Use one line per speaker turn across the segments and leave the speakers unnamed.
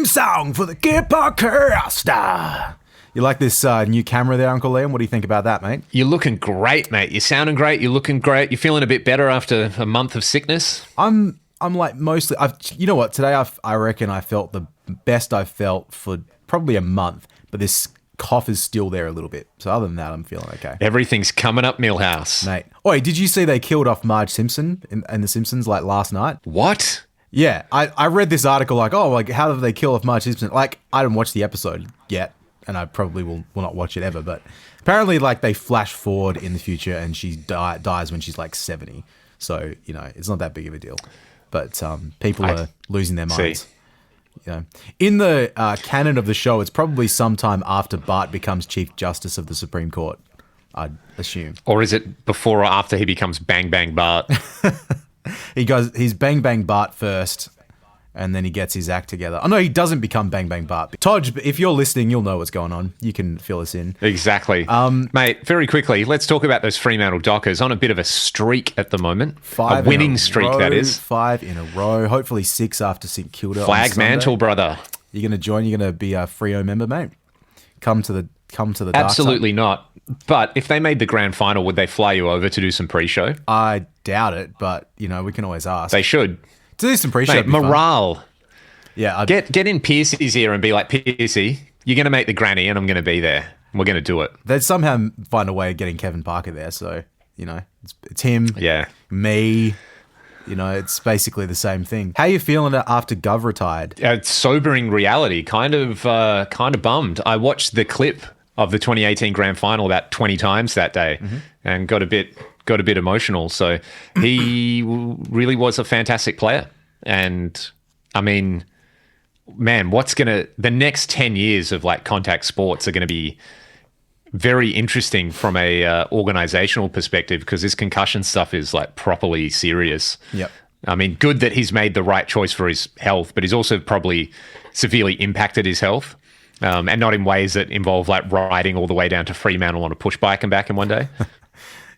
theme song for the Gear Podcast. You like this new camera there, Uncle Liam? What do you think about that, mate?
You're looking great, mate. You're sounding great. You're looking great. You're feeling a bit better after a month of sickness?
I'm like mostly... you know what? Today I reckon I felt the best I've felt for probably a month, but this cough is still there a little bit. So other than that, I'm feeling okay.
Everything's coming up, Millhouse.
Mate. Oi, did you see they killed off Marge Simpson in The Simpsons like last night?
What?
Yeah, I read this article like, oh, like how did they kill off Marge Simpson? Like, I didn't watch the episode yet, and I probably will not watch it ever, but apparently like they flash forward in the future and she dies when she's like 70. So, you know, it's not that big of a deal. But people are losing their minds.
See.
You know, in the canon of the show, it's probably sometime after Bart becomes Chief Justice of the Supreme Court, I'd assume.
Or is it before or after he becomes Bang Bang Bart?
He's Bang Bang Bart first, and then he gets his act together. Oh, no, he doesn't become Bang Bang Bart. Todge, if you're listening, you'll know what's going on. You can fill us in.
Exactly. Mate, very quickly, let's talk about those Fremantle Dockers. On a bit of a streak at the moment. A winning streak, that is. 5
in a row. Hopefully 6 after St Kilda.
Flag mantle, brother.
You're going to join? You're going to be a Freo member, mate? Come to the dark
Absolutely
side.
not. But if they made the grand final, would they fly you over to do some pre-show?
I doubt it, but, you know, we can always ask.
They should.
To do some pre-show.
Mate, morale.
Fun. Yeah.
Get in Piercy's ear and be like, Piercy, you're going to make the granny and I'm going to be there. We're going to do it.
They'd somehow find a way of getting Kevin Parker there. So, you know, it's him, me. You know, it's basically the same thing. How are you feeling after Gov retired?
It's sobering reality. Kind of bummed. I watched the clip of the 2018 grand final about 20 times that day and got a bit emotional. So he really was a fantastic player. And I mean, man, the next 10 years of like contact sports are going to be very interesting from a organizational perspective, because this concussion stuff is like properly serious.
Yep.
I mean, good that he's made the right choice for his health, but he's also probably severely impacted his health. And not in ways that involve like riding all the way down to Fremantle on a push bike and back in one day.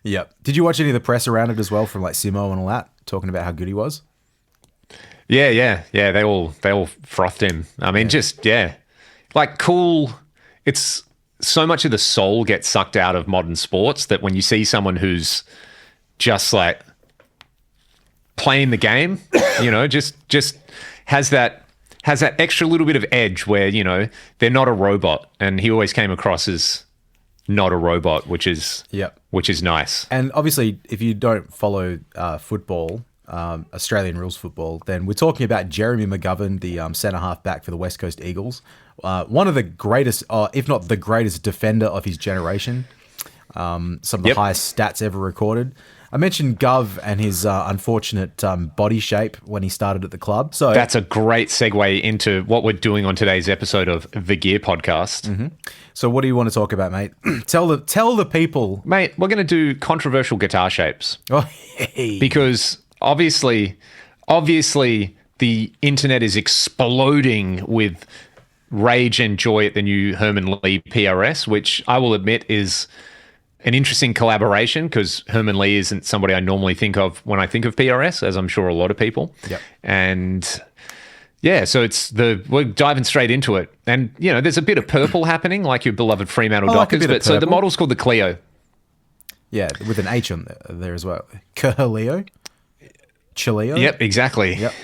Yep. Did you watch any of the press around it as well from like Simo and all that, talking about how good he was?
Yeah. They all frothed him. I mean, like cool. It's so much of the soul gets sucked out of modern sports that when you see someone who's just like playing the game, you know, just has that extra little bit of edge where, you know, they're not a robot. And he always came across as not a robot, which is nice.
And obviously, if you don't follow football, Australian rules football, then we're talking about Jeremy McGovern, the centre half back for the West Coast Eagles. One of the greatest, if not the greatest defender of his generation. Some of the highest stats ever recorded. I mentioned Gov and his unfortunate body shape when he started at the club. So
that's a great segue into what we're doing on today's episode of the Gear Podcast.
Mm-hmm. So what do you want to talk about, mate? Tell the people.
Mate, we're going to do controversial guitar shapes.
Oh, hey.
Because obviously the internet is exploding with rage and joy at the new Herman Lee PRS, which I will admit is an interesting collaboration, because Herman Lee isn't somebody I normally think of when I think of PRS, as I'm sure a lot of people.
Yep.
And yeah, so we're diving straight into it. And, you know, there's a bit of purple happening, like your beloved Fremantle Dockers. But so the model's called the Clio.
Yeah, with an H on there as well. Chileo? Chileo?
Yep, exactly.
Yep.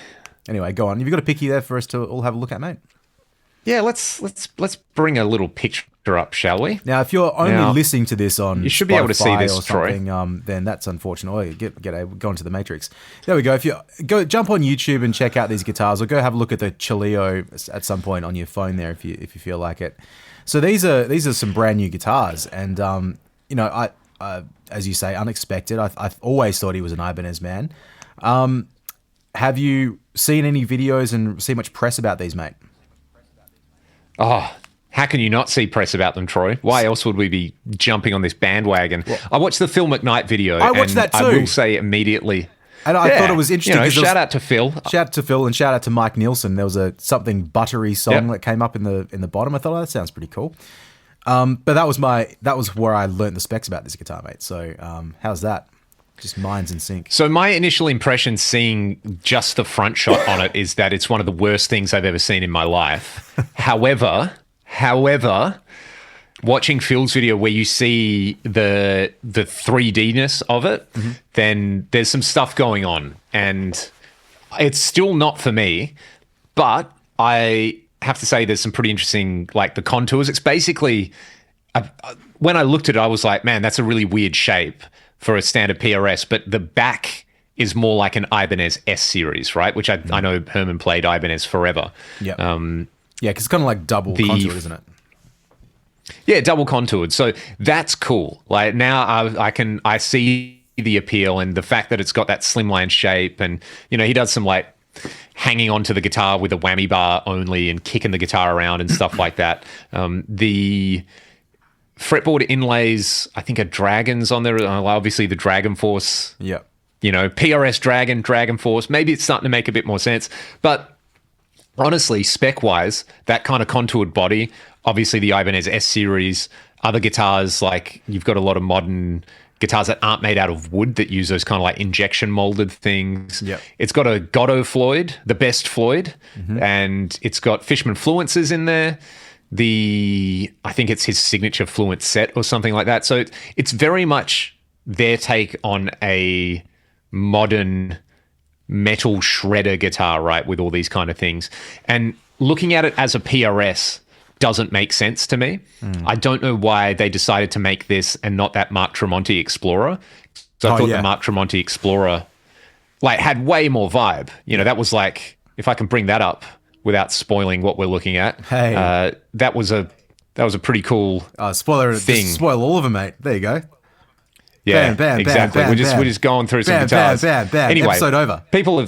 Anyway, go on. Have you got a picky there for us to all have a look at, mate?
Yeah, let's bring a little picture up, shall we?
Now, if you're only listening to this on
you should be able to see this,
or something,
Troy.
Then that's unfortunate. Oh, go into the Matrix. There we go. If you jump on YouTube and check out these guitars, or go have a look at the Chileo at some point on your phone there if you feel like it. So these are some brand new guitars, and you know, I as you say, unexpected. I've always thought he was an Ibanez man. Have you seen any videos and seen much press about these, mate?
Oh, how can you not see press about them, Troy? Why else would we be jumping on this bandwagon? Well, I watched the Phil McKnight video.
I watched that too.
I will say immediately.
And I thought it was interesting.
You know, shout out to Phil.
Shout out to Phil and shout out to Mike Nielsen. There was a something buttery song that came up in the bottom. I thought, that sounds pretty cool. But that was where I learnt the specs about this guitar, mate. So how's that? Just minds in sync.
So my initial impression seeing just the front shot on it is that it's one of the worst things I've ever seen in my life. However, watching Phil's video where you see the 3D-ness of it, then there's some stuff going on. And it's still not for me, but I have to say there's some pretty interesting, like the contours. It's basically, when I looked at it, I was like, man, that's a really weird shape for a standard PRS, but the back is more like an Ibanez S series, right? Which I know Herman played Ibanez forever.
Yeah. Yeah, because it's kind of like double contoured, isn't it?
Yeah, double contoured. So that's cool. Like now I see the appeal and the fact that it's got that slimline shape, and he does some like hanging onto the guitar with a whammy bar only and kicking the guitar around and stuff like that. The fretboard inlays, I think, are dragons on there. Obviously, the Dragon Force.
Yeah.
PRS Dragon Force. Maybe it's starting to make a bit more sense. But honestly, spec-wise, that kind of contoured body, obviously the Ibanez S series, other guitars, like you've got a lot of modern guitars that aren't made out of wood that use those kind of like injection molded things.
Yep.
It's got a Godot Floyd, the best Floyd, and it's got Fishman Fluences in there. I think it's his signature Fluent set or something like that. So it's very much their take on a modern metal shredder guitar, right, with all these kind of things. And looking at it as a PRS doesn't make sense to me. I don't know why they decided to make this and not that Mark Tremonti Explorer. So I thought the Mark Tremonti Explorer like had way more vibe. That was like, if I can bring that up without spoiling what we're looking at.
Hey.
That was a pretty cool
spoiler
thing.
Spoil all of them, mate. There you go.
Yeah,
bam, bam,
exactly.
Bam,
we're just going through some
bam,
guitars.
Bam, bam, bam.
Anyway,
Episode over.
People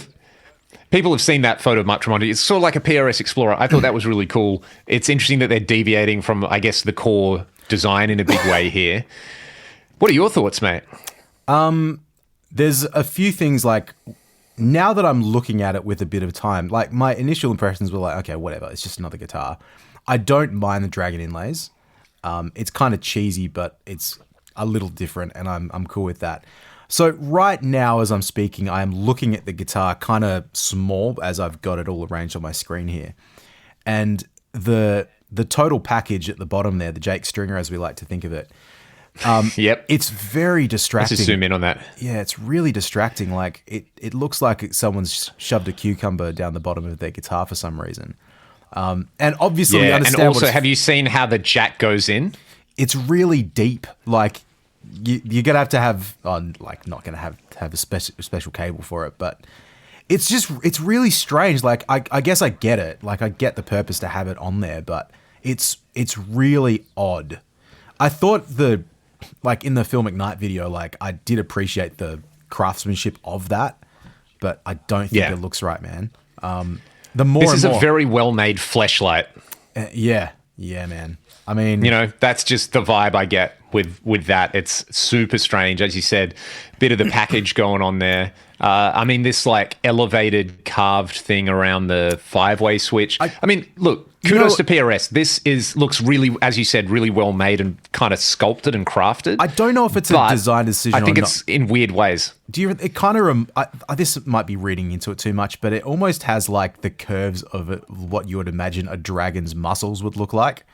have seen that photo of Mark Tremonti. It's sort of like a PRS Explorer. I thought that was really cool. It's interesting that they're deviating from, I guess, the core design in a big way here. What are your thoughts, mate?
There's a few things like, now that I'm looking at it with a bit of time, like my initial impressions were like, okay, whatever, it's just another guitar. I don't mind the dragon inlays. It's kind of cheesy, but it's a little different, and I'm cool with that. So right now, as I'm speaking, I am looking at the guitar kind of small as I've got it all arranged on my screen here. And the total package at the bottom there, the Jake Stringer, as we like to think of it,
Yep.
it's very distracting.
Let's just zoom in on that.
Yeah, it's really distracting. Like it looks like someone's shoved a cucumber down the bottom of their guitar for some reason. And obviously, we understand.
And also, have you seen how the jack goes in?
It's really deep. Like you're gonna have not gonna have a special cable for it, but it's really strange. Like I guess I get it. Like I get the purpose to have it on there, but it's really odd. I thought in the Phil McKnight video, like I did appreciate the craftsmanship of that, but I don't think it looks right, man. This
is a very well-made fleshlight.
Yeah, man. I mean,
that's just the vibe I get with that. It's super strange, as you said. Bit of the package going on there. This like elevated carved thing around the 5-way switch. I mean, look, kudos to PRS. This looks really, as you said, really well made and kind of sculpted and crafted.
I don't know if it's a design decision.
I think it's in weird ways.
It kind of this might be reading into it too much, but it almost has like the curves of what you would imagine a dragon's muscles would look like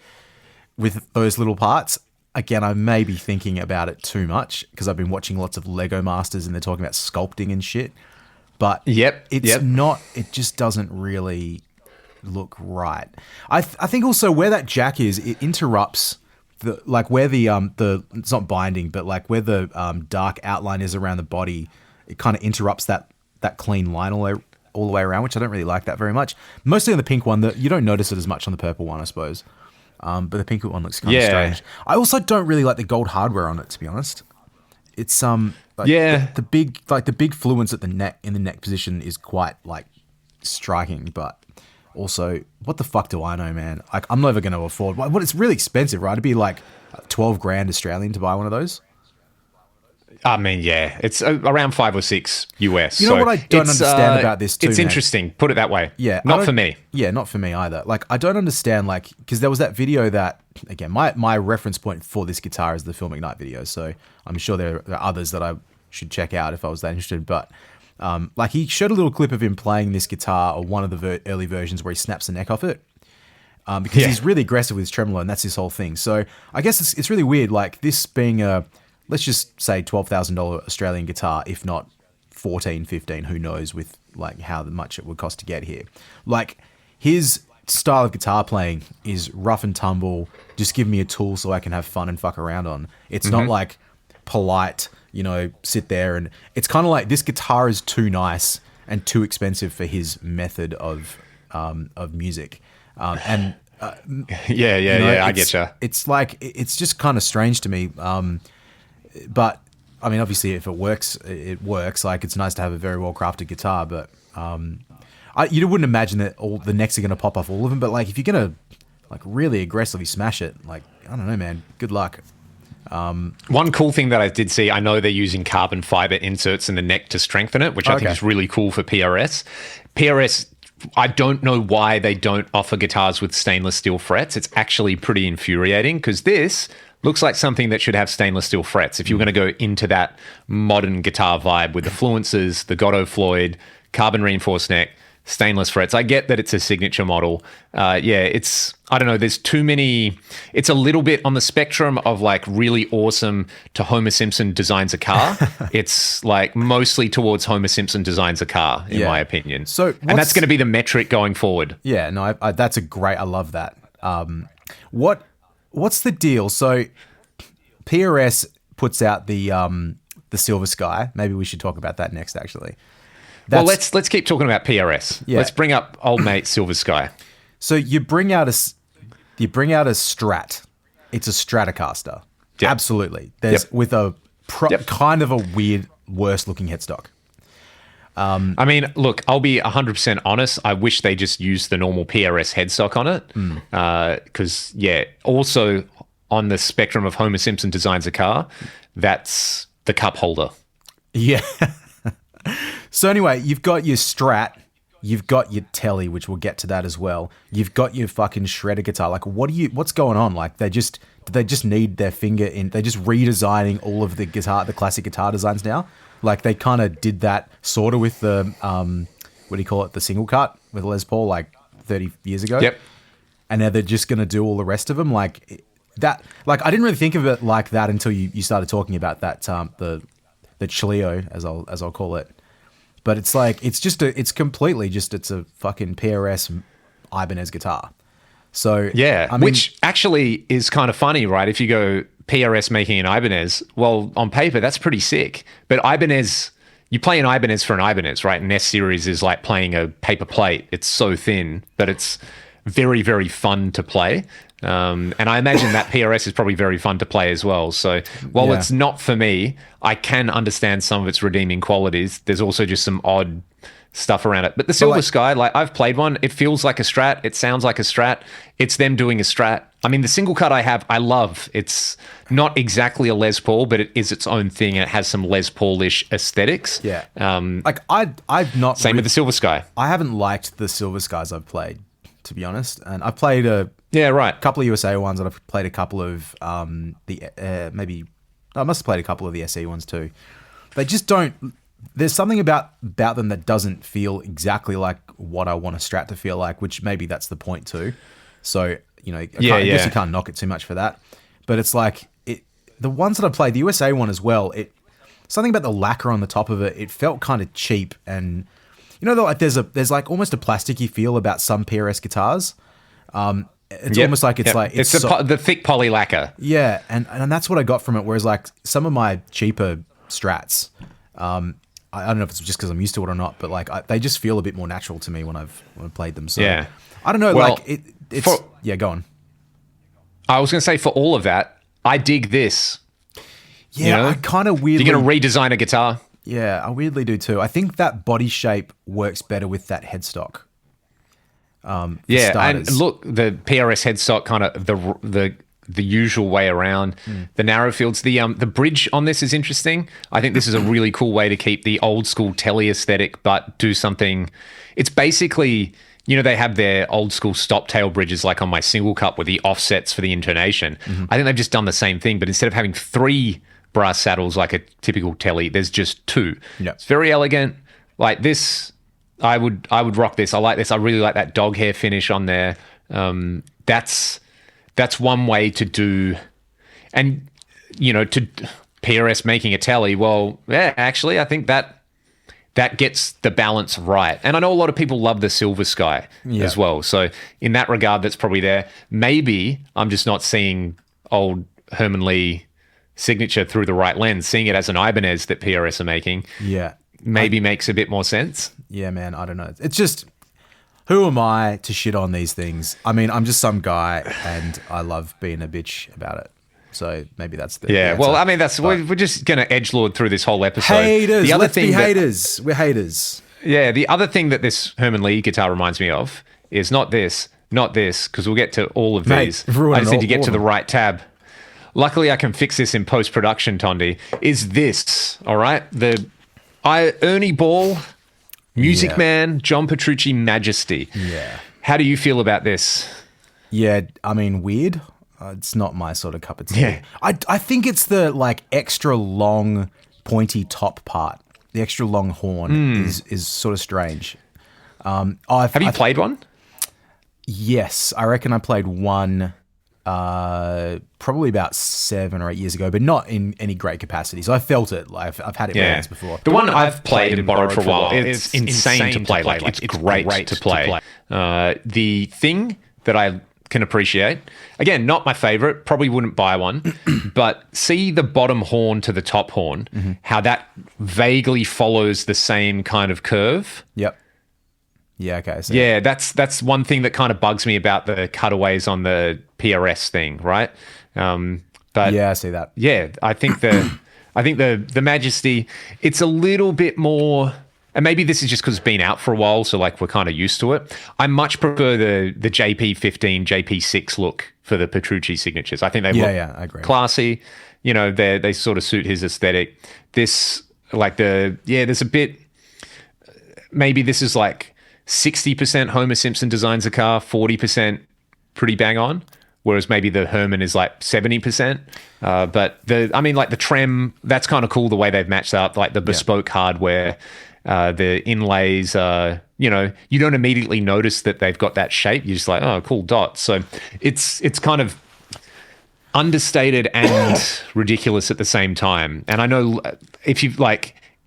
with those little parts. Again, I may be thinking about it too much because I've been watching lots of Lego Masters and they're talking about sculpting and shit. But it's not. It just doesn't really look right. I think also where that jack is, it interrupts where the it's not binding, but like where the dark outline is around the body. It kind of interrupts that clean line all the way around, which I don't really like that very much. Mostly on the pink one, you don't notice it as much on the purple one, I suppose. But the pink one looks kind of strange. I also don't really like the gold hardware on it, to be honest. It's the big fluence at the neck in the neck position is quite like striking, but also what the fuck do I know, man? Like I'm never going to afford. What it's really expensive, right? It'd be like 12 grand Australian to buy one of those.
I mean, it's around 5 or 6 US.
You know what I don't understand about this too,
it's interesting. Put it that way.
Yeah.
Not for me.
Yeah, not for me either. Like, I don't understand, because there was that video that, again, my reference point for this guitar is the Phil McKnight video, so I'm sure there are others that I should check out if I was that interested. But like he showed a little clip of him playing this guitar or one of the early versions where he snaps the neck off it. Because he's really aggressive with his tremolo, and that's his whole thing. So I guess it's really weird, like this being a, let's just say $12,000 Australian guitar, if not 14, 15, who knows with like how much it would cost to get here. Like his style of guitar playing is rough and tumble, just give me a tool so I can have fun and fuck around on. It's not like polite, sit there, and it's kind of like this guitar is too nice and too expensive for his method of music. I get you. It's like, it's just kind of strange to me. But I mean, obviously if it works, it works. Like it's nice to have a very well crafted guitar, but, you wouldn't imagine that all the necks are going to pop off all of them. But like, if you're going to like really aggressively smash it, like, I don't know, man, good luck.
One cool thing that I did see, I know they're using carbon fiber inserts in the neck to strengthen it, which I think is really cool for PRS. I don't know why they don't offer guitars with stainless steel frets. It's actually pretty infuriating because this looks like something that should have stainless steel frets. If you were going to go into that modern guitar vibe with the Fluences, the Godot Floyd, carbon reinforced neck, stainless frets. I get that it's a signature model. I don't know, there's too many. It's a little bit on the spectrum of like really awesome to Homer Simpson designs a car. It's like mostly towards Homer Simpson designs a car, in my opinion. And that's going to be the metric going forward.
Yeah, no, that's a great, I love that. What's the deal? So PRS puts out the Silver Sky. Maybe we should talk about that next, actually.
Let's keep talking about PRS. Yeah. Let's bring up old mate Silver Sky.
So you bring out a Strat. It's a Stratocaster. Yep. Absolutely. With a kind of a weird, worse looking headstock.
I mean, look, I'll be 100% honest. I wish they just used the normal PRS headstock on it. Because, also on the spectrum of Homer Simpson designs a car, that's the cup holder. Yeah.
So anyway, you've got your Strat, you've got your Telly, which we'll get to that as well. You've got your fucking shredder guitar. Like, what's going on? Like, do they just need their finger in? They're just redesigning all of the classic guitar designs now. Like, they kind of did that sort of with the what do you call it? The single cut with Les Paul like 30 years ago.
Yep.
And now they're just gonna do all the rest of them like that. Like, I didn't really think of it like that until you started talking about that the Chleo, as I'll call it. But it's like, it's a fucking PRS Ibanez guitar. So
yeah, I mean, which actually is kind of funny, right? If you go PRS making an Ibanez, well, on paper that's pretty sick. But Ibanez, you play an Ibanez for an Ibanez, right? An S series is like playing a paper plate. It's so thin, but it's very, very fun to play. And I imagine that PRS is probably very fun to play as well. So while it's not for me, I can understand some of its redeeming qualities. There's also just some odd stuff around it. But the Silver Sky, like I've played one. It feels like a Strat. It sounds like a Strat. It's them doing a Strat. I mean, the single cut I have, I love. It's not exactly a Les Paul, but it is its own thing, and it has some Les Paul-ish aesthetics.
Yeah. Like I've not.
Same with the Silver Sky.
I haven't liked the Silver Skies I've played, to be honest, and I've played a couple of USA ones, and I've played a couple of I must have played a couple of the SE ones too. They just don't. There's something about them that doesn't feel exactly like what I want a Strat to feel like, which maybe that's the point too. So I guess you can't knock it too much for that. But it's like the ones that I played, the USA one as well. Something about the lacquer on the top of it. It felt kind of cheap, and like there's like almost a plasticky feel about some PRS guitars. It's almost like it's like
it's the thick poly lacquer.
Yeah, and that's what I got from it. Whereas like some of my cheaper Strats, I don't know if it's just because I'm used to it or not, but like they just feel a bit more natural to me when I've played them. So
yeah,
I don't know. Well, like go on.
I was going to say, for all of that, I dig this.
Yeah, I kind of weirdly.
You're going to redesign a guitar.
Yeah, I weirdly do too. I think that body shape works better with that headstock.
Yeah, starters. And look, the PRS headstock kind of the usual way around. The narrow fields. The bridge on this is interesting. I think this is a really cool way to keep the old school telly aesthetic, but do something. It's basically, they have their old school stop tail bridges like on my single cut with the offsets for the intonation. I think they've just done the same thing, but instead of having 3 brass saddles like a typical telly. There's just two.
Yeah.
It's very elegant. Like this, I would rock this. I like this. I really like that dog hair finish on there. That's one way to do, and to PRS making a telly. Well, yeah, actually, I think that gets the balance right. And I know a lot of people love the Silver Sky as well. So in that regard, that's probably there. Maybe I'm just not seeing old Herman Lee signature through the right lens. Seeing it as an Ibanez that PRS are making, maybe makes a bit more sense.
Yeah, man, I don't know. It's just, who am I to shit on these things? I mean, I'm just some guy, and I love being a bitch about it. So maybe that's the answer.
Well, I mean, we're just going to edgelord through this whole episode.
Haters, let's be haters. We're haters.
Yeah, the other thing that this Herman Lee guitar reminds me of is not this, because we'll get to all of these. I just need to get to the right tab. Luckily, I can fix this in post-production, Tondi. Is this, all right? Ernie Ball, Music Man, John Petrucci Majesty.
Yeah.
How do you feel about this?
Yeah, I mean, weird. It's not my sort of cup of tea.
Yeah.
I think it's the extra long pointy top part. The extra long horn is sort of strange.
Have you played one?
Yes, I reckon I played one probably about 7 or 8 years ago, but not in any great capacity. So I felt it. I've had it once before.
The one I've played and borrowed for a while, it's insane to play. It's great to play. The thing that I can appreciate, again, not my favorite, probably wouldn't buy one, but see the bottom horn to the top horn, how that vaguely follows the same kind of curve.
Yep. Yeah, okay. So.
Yeah, that's one thing that kind of bugs me about the cutaways on the PRS thing, right? But
yeah, I see that.
Yeah, I think the Majesty, it's a little bit more. And maybe this is just because it's been out for a while, so we're kind of used to it. I much prefer the JP15, JP6 look for the Petrucci signatures. I think they look
I agree.
classy. They sort of suit his aesthetic. This, there's a bit. Maybe this is 60% Homer Simpson designs a car, 40% pretty bang on. Whereas maybe the Herman is 70%. But the trem, that's kind of cool the way they've matched up, the bespoke hardware. The inlays, you don't immediately notice that they've got that shape. You're just oh, cool dot. So it's kind of understated and ridiculous at the same time. And I know if you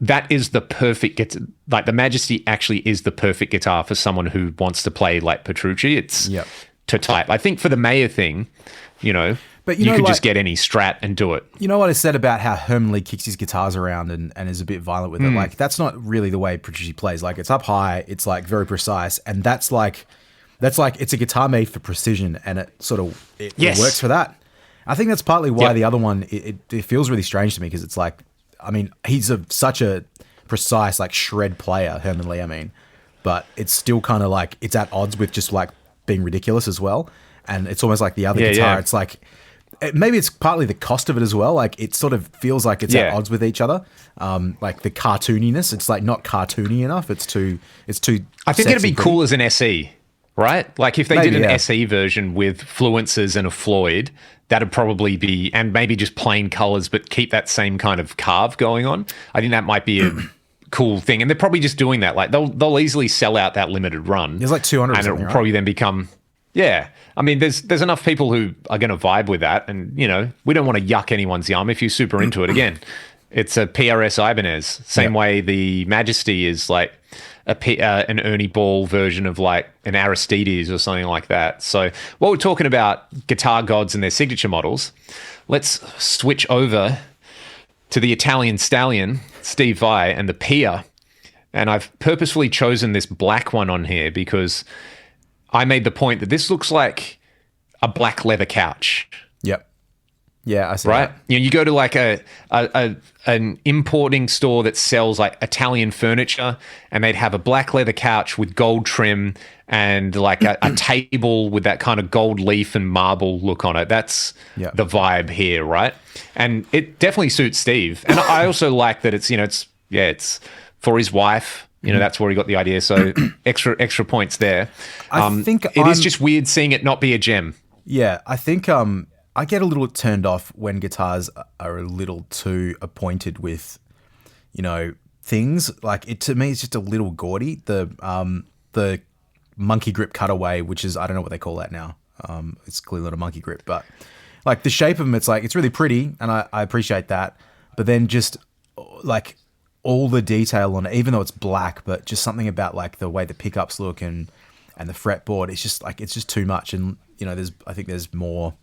that is the perfect the Majesty actually is the perfect guitar for someone who wants to play like Petrucci. It's to type. I think for the Mayer thing, but you could just get any Strat and do it. You
know what I said about how Herman Lee kicks his guitars around and is a bit violent with it? That's not really the way Petrucci plays. It's up high, it's very precise, and that's it's a guitar made for precision, and it sort of it works for that. I think that's partly why the other one it feels really strange to me, because it's he's such a precise shred player, Herman Lee. But it's still kind of it's at odds with just being ridiculous as well, and it's almost like the other guitar. It's maybe it's partly the cost of it as well. It sort of feels like it's at odds with each other. The cartooniness, it's not cartoony enough. It's too.
I think it'd be cool as an SE, right? If they did an SE version with fluences and a Floyd, that'd probably be, and maybe just plain colors, but keep that same kind of carve going on. I think that might be a cool thing, and they're probably just doing that. They'll easily sell out that limited run.
There's 200,
and it'll probably then become. Yeah. There's enough people who are going to vibe with that, and, we don't want to yuck anyone's yum if you're super into it. Again, it's a PRS Ibanez. Same way the Majesty is an Ernie Ball version of an Aristides or something like that. So while we're talking about guitar gods and their signature models, let's switch over to the Italian stallion, Steve Vai, and the Pia. And I've purposefully chosen this black one on here because I made the point that this looks like a black leather couch.
Yep. Yeah, I see.
Right?
That.
You go to an importing store that sells Italian furniture, and they'd have a black leather couch with gold trim and a table with that kind of gold leaf and marble look on it. That's the vibe here, right? And it definitely suits Steve. And I also like that it's for his wife. That's where he got the idea. So extra points there.
I think
it is just weird seeing it not be a gem.
Yeah, I think I get a little turned off when guitars are a little too appointed with, things. Like it to me, it's just a little gaudy. The monkey grip cutaway, which is I don't know what they call that now. It's clearly not a monkey grip, but like the shape of them, it's really pretty, and I appreciate that. But then just like all the detail on it, even though it's black, but just something about like the way the pickups look and the fretboard, it's just too much. And I think there's more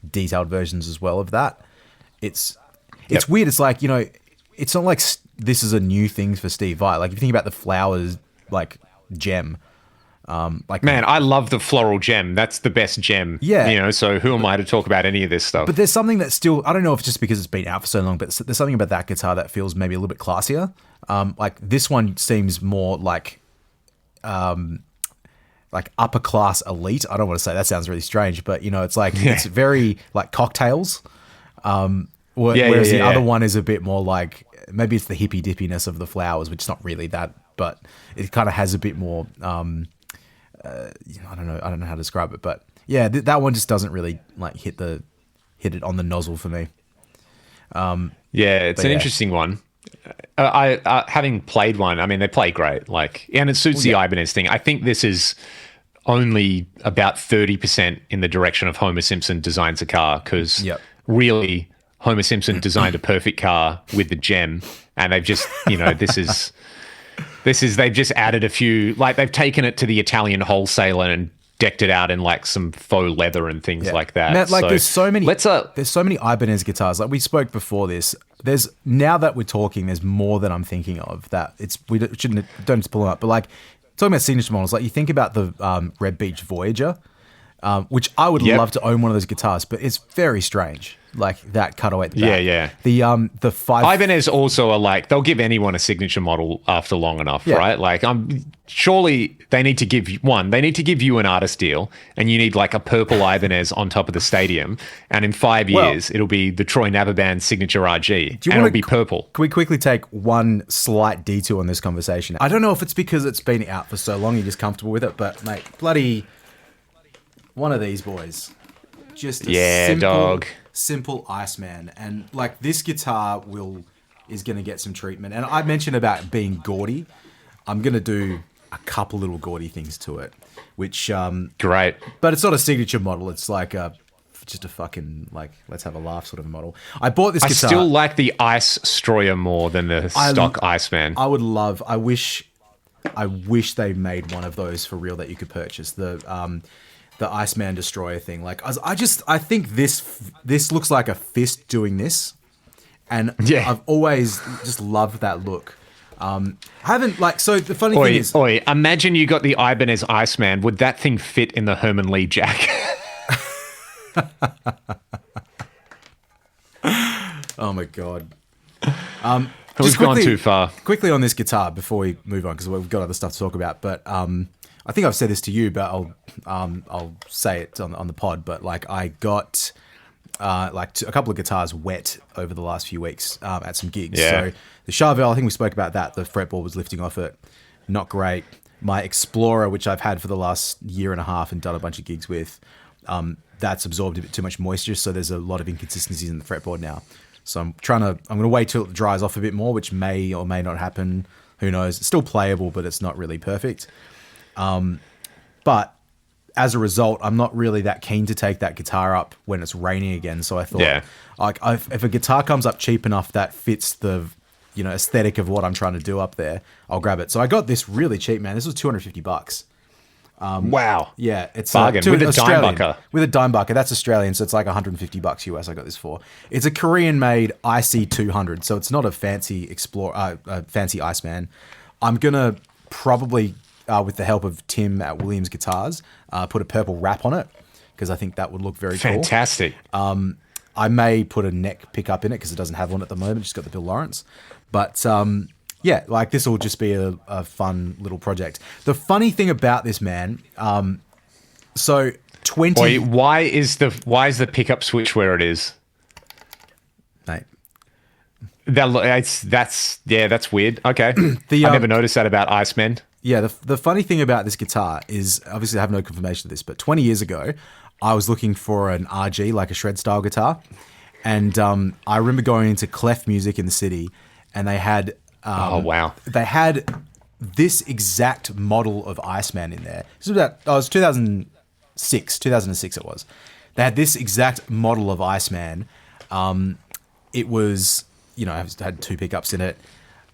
detailed versions as well of that. It's weird. It's like, it's not like this is a new thing for Steve Vai. Like if you think about the flowers, like gem,
man, I love the floral gem. That's the best gem.
Yeah.
So who am I to talk about any of this stuff?
But there's something that still, I don't know if it's just because it's been out for so long, but there's something about that guitar that feels maybe a little bit classier. Like this one seems more like upper class elite. I don't want to say that sounds really strange, but it's like it's very like cocktails. Whereas the other one is a bit more like maybe it's the hippy dippiness of the flowers, which is not really that, but it kind of has a bit more. I don't know how to describe it, but yeah, that one just doesn't really like hit it on the nozzle for me.
It's an interesting one. I having played one, I mean, they play great, and it suits the Ibanez thing. I think this is only about 30% in the direction of Homer Simpson designs a car, because really Homer Simpson designed a perfect car with the gem, and they've just, they've just added a few, like they've taken it to the Italian wholesaler and decked it out in like some faux leather and things like that.
Matt, there's so many Ibanez guitars. Like we spoke before this. Now that we're talking, there's more that I'm thinking of that don't pull them up. But like talking about signature models, like you think about the Red Beach Voyager, which I would love to own one of those guitars, but it's very strange. Like that cutaway at the back. The five
Ibanez also are like, they'll give anyone a signature model after long enough, right? Like surely they need to give you an artist deal, and you need like a purple Ibanez on top of the stadium, and in 5 years it'll be the Troy Navaban signature RG, and it'll be purple.
Can we quickly take one slight detour on this conversation? I don't know if it's because it's been out for so long you're just comfortable with it, but mate, bloody one of these boys. Just a simple Iceman, and like this guitar is going to get some treatment. And I mentioned about being gaudy. I'm going to do a couple little gaudy things to it, which
great,
but it's not a signature model. It's like just a fucking like let's have a laugh sort of model. I bought this guitar.
I still like the Ice Destroyer more than the stock Iceman.
I wish they made one of those for real that you could purchase. The Iceman Destroyer thing. Like I think this looks like a fist doing this, and I've always just loved that look. I haven't so the funny thing is,
imagine you got the Ibanez Iceman. Would that thing fit in the Herman Lee Jack?
Oh my god.
We've gone too far.
Quickly on this guitar before we move on, because we've got other stuff to talk about, but I think I've said this to you, but I'll say it on the pod. But like I got a couple of guitars wet over the last few weeks at some gigs.
Yeah.
So the Charvel, I think we spoke about that. The fretboard was lifting off it, not great. My Explorer, which I've had for the last year and a half and done a bunch of gigs with, that's absorbed a bit too much moisture, so there's a lot of inconsistencies in the fretboard now. So I'm going to wait till it dries off a bit more, which may or may not happen. Who knows? It's still playable, but it's not really perfect. But as a result, I'm not really that keen to take that guitar up when it's raining again. So I thought, if a guitar comes up cheap enough that fits the, aesthetic of what I'm trying to do up there, I'll grab it. So I got this really cheap, man. This was $250.
Wow.
Yeah, it's
bargain with a dime bucker.
With a dime bucker, that's Australian, so it's like $150 US. I got this for. It's a Korean-made IC200, so it's not a fancy fancy Iceman. I'm gonna probably, with the help of Tim at Williams Guitars, put a purple wrap on it because I think that would look very
fantastic.
Cool. I may put a neck pickup in it because it doesn't have one at the moment. It's got the Bill Lawrence, but. Yeah, like this will just be a fun little project. The funny thing about this, man, so 20...
Wait, why is the pickup switch where it is?
Mate.
That's weird. Okay. I never noticed that about Iceman.
Yeah, the funny thing about this guitar is, obviously I have no confirmation of this, but 20 years ago, I was looking for an RG, like a shred style guitar. And I remember going into Clef Music in the city, and they had
Oh, wow.
they had this exact model of Iceman in there. This was about, it was 2006 it was. They had this exact model of Iceman. It was, it had 2 pickups in it.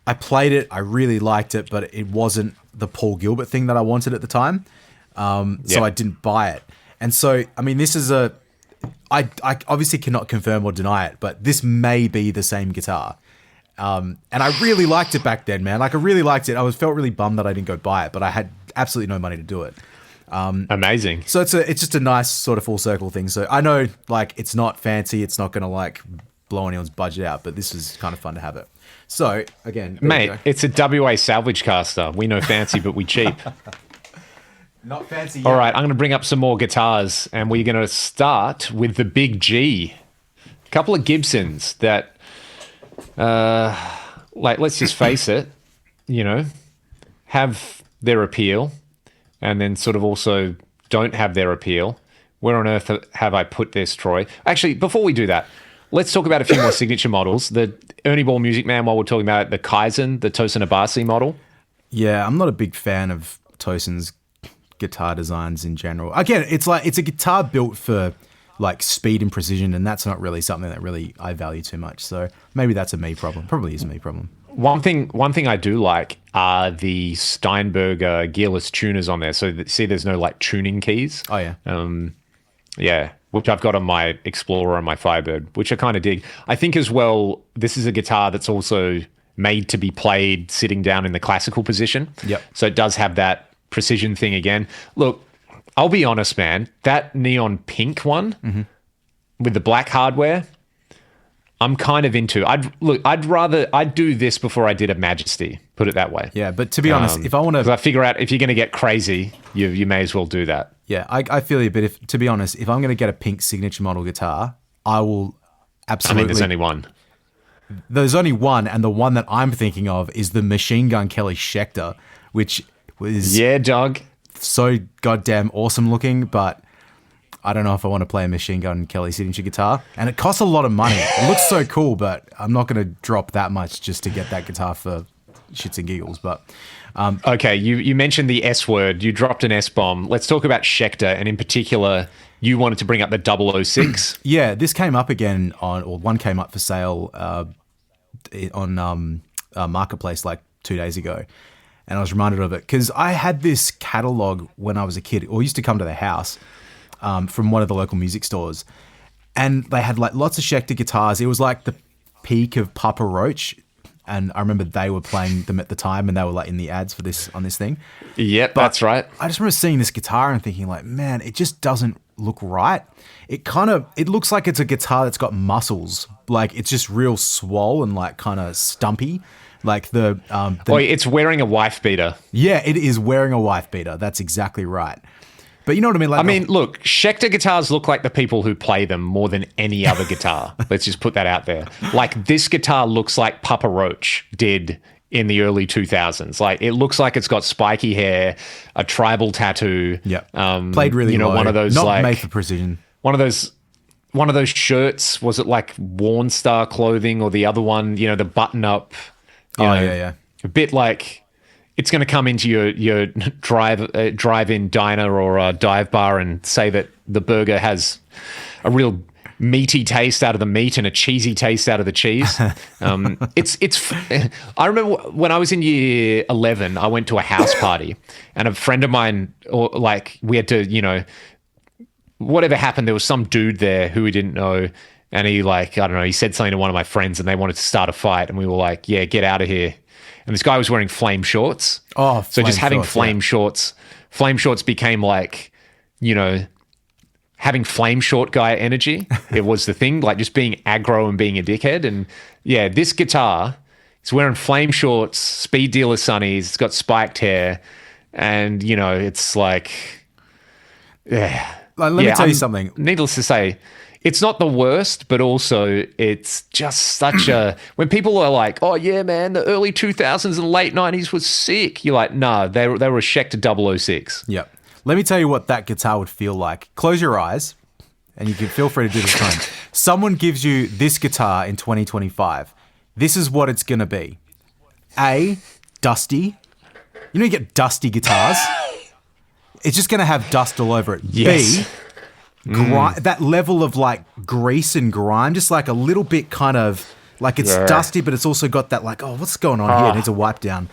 I played it, I really liked it, but it wasn't the Paul Gilbert thing that I wanted at the time. So I didn't buy it. And so, I mean, this is I obviously cannot confirm or deny it, but this may be the same guitar. And I really liked it back then, man. Like, I really liked it. Felt really bummed that I didn't go buy it, but I had absolutely no money to do it.
Amazing.
So it's just a nice sort of full circle thing. So I know, like, it's not fancy. It's not going to, like, blow anyone's budget out, but this is kind of fun to have it. So, again,
Mate, it's a WA salvage caster. We know fancy, but we cheap.
Not fancy yet.
All right, I'm going to bring up some more guitars, and we're going to start with the Big G. A couple of Gibsons that... let's just face it, have their appeal and then sort of also don't have their appeal. Where on earth have I put this, Troy? Actually, before we do that, let's talk about a few more signature models. The Ernie Ball Music Man, while we're talking about it, the Kaizen, the Tosin Abasi model.
Yeah, I'm not a big fan of Tosin's guitar designs in general. Again, it's a guitar built for like speed and precision, and that's not really something that really I value too much. So maybe that's a me problem. Probably is a me problem.
One thing I do like are the Steinberger gearless tuners on there. So see, there's no like tuning keys.
Oh yeah.
Yeah, which I've got on my Explorer and my Firebird, which I kind of dig. I think as well, this is a guitar that's also made to be played sitting down in the classical position.
Yep.
So it does have that precision thing again. Look, I'll be honest, man. That neon pink one with the black hardware, I'm kind of into. I'd do this before I did a Majesty. Put it that way.
Yeah, but to be honest, if I want to,
I figure out if you're going to get crazy, you may as well do that.
Yeah, I feel you. But to be honest, if I'm going to get a pink signature model guitar, I will absolutely.
I mean, there's only one.
There's only one, and the one that I'm thinking of is the Machine Gun Kelly Schecter, which was
dog.
So goddamn awesome looking, but I don't know if I want to play a Machine Gun Kelly signature guitar. And it costs a lot of money. It looks so cool, but I'm not going to drop that much just to get that guitar for shits and giggles. But
okay, you mentioned the S word. You dropped an S bomb. Let's talk about Schecter, and in particular, you wanted to bring up the 006.
Yeah, this came up again one came up for sale on Marketplace like 2 days ago. And I was reminded of it because I had this catalog when I was a kid, or used to come to the house from one of the local music stores. And they had like lots of Schecter guitars. It was like the peak of Papa Roach. And I remember they were playing them at the time, and they were like in the ads for this on this thing.
Yep, that's right.
I just remember seeing this guitar and thinking like, man, it just doesn't look right. It looks like it's a guitar that's got muscles. Like it's just real swole and like kind of stumpy. Like
it's wearing a wife beater.
Yeah, it is wearing a wife beater. That's exactly right. But you know what I mean? Like,
look, Schecter guitars look like the people who play them more than any other guitar. Let's just put that out there. Like this guitar looks like Papa Roach did in the early 2000s. Like it looks like it's got spiky hair, a tribal tattoo.
Yeah. Played really low.
One of those
not
like
made for precision.
One of those shirts. Was it like Worn Star clothing, or the other one? The button up.
Yeah.
A bit like it's going to come into your drive-in diner or a dive bar and say that the burger has a real meaty taste out of the meat and a cheesy taste out of the cheese. It's. I remember when I was in year 11, I went to a house party, and a friend of mine, we had to, whatever happened, there was some dude there who we didn't know. And he he said something to one of my friends, and they wanted to start a fight, and we were like, yeah, get out of here. And this guy was wearing flame shorts.
Oh,
so just having flame shorts became like, having flame short guy energy. It was the thing, like just being aggro and being a dickhead. And yeah, this guitar is wearing flame shorts, speed dealer sunnies, it's got spiked hair, and it's like, yeah.
Let me tell you something.
Needless to say, it's not the worst, but also it's just such a... When people are like, oh, yeah, man, the early 2000s and late 90s was sick. You're like, no, they were a Schecter 006.
Yep. Let me tell you what that guitar would feel like. Close your eyes, and you can feel free to do this at home. Someone gives you this guitar in 2025. This is what it's going to be. A, dusty. You know you get dusty guitars? It's just going to have dust all over it.
Yes.
B, that level of like grease and grime, just like a little bit kind of like it's dusty, but it's also got that like, oh, what's going on here? It needs a wipe down.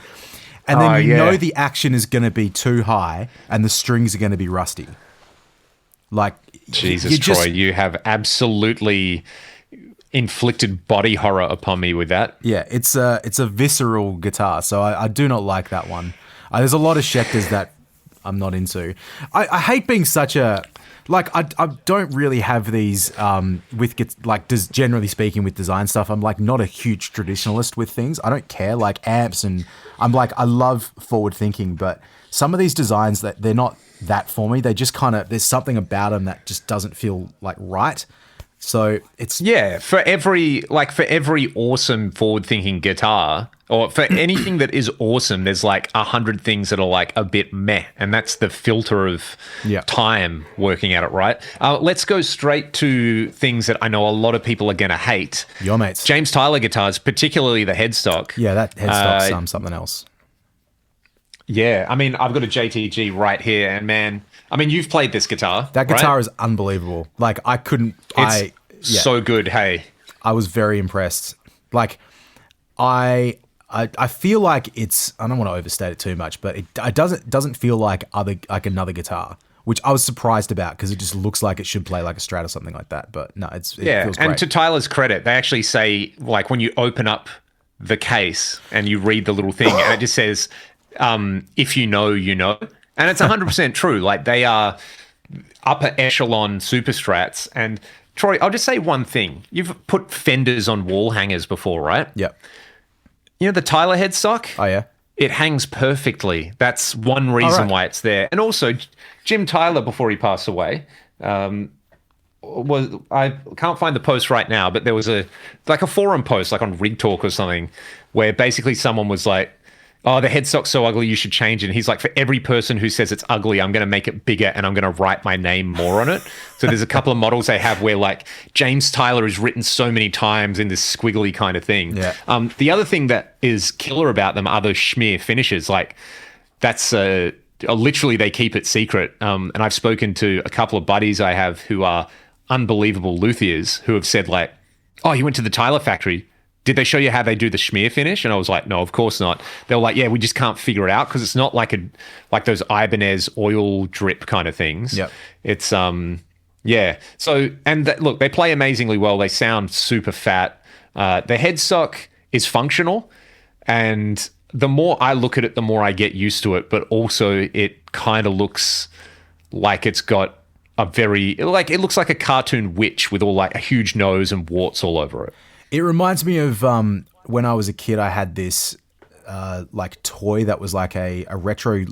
And then you know the action is going to be too high and the strings are going to be rusty. Like,
Jesus, Troy, you have absolutely inflicted body horror upon me with that.
Yeah, it's a visceral guitar, so I do not like that one. There's a lot of Schecters that I'm not into. I hate being such a... Like, I don't really have these generally speaking with design stuff. I'm like not a huge traditionalist with things. I don't care, like amps, and I'm like, I love forward thinking, but some of these designs that they're not that for me. They just kind of, there's something about them that just doesn't feel like right. So it's...
Yeah, for every awesome forward-thinking guitar, or for anything that is awesome, there's like 100 things that are like a bit meh, and that's the filter of time working at it, right? Let's go straight to things that I know a lot of people are going to hate.
Your mates.
James Tyler guitars, particularly the headstock.
Yeah, that headstock's something else.
Yeah, I mean, I've got a JTG right here, and man... I mean, you've played this guitar.
That guitar is unbelievable. Like, I couldn't...
so good, hey.
I was very impressed. Like, I feel like it's... I don't want to overstate it too much, but it doesn't feel like another guitar, which I was surprised about because it just looks like it should play like a Strat or something like that. But no, it feels great.
And to Tyler's credit, they actually say, like, when you open up the case and you read the little thing, and it just says, if you know, you know. And it's 100% true. Like, they are upper echelon super Strats. And Troy, I'll just say one thing. You've put fenders on wall hangers before, right?
Yep.
You know the Tyler headstock?
Oh, yeah?
It hangs perfectly. That's one reason why it's there. And also, Jim Tyler, before he passed away, I can't find the post right now, but there was a forum post, like on Rig Talk or something, where basically someone was like, oh, the headstock's so ugly, you should change it. And he's like, for every person who says it's ugly, I'm going to make it bigger and I'm going to write my name more on it. So there's a couple of models they have where like James Tyler is written so many times in this squiggly kind of thing.
Yeah.
The other thing that is killer about them are those schmear finishes. Like that's literally they keep it secret. And I've spoken to a couple of buddies I have who are unbelievable luthiers who have said like, oh, you went to the Tyler factory. Did they show you how they do the schmear finish? And I was like, no, of course not. They were like, yeah, we just can't figure it out because it's not like those Ibanez oil drip kind of things.
Yep.
It's yeah. So look, they play amazingly well. They sound super fat. The headstock is functional, and the more I look at it, the more I get used to it. But also, it kind of looks like it's got it looks like a cartoon witch with all like a huge nose and warts all over it.
It reminds me of when I was a kid, I had this like toy that was like a retro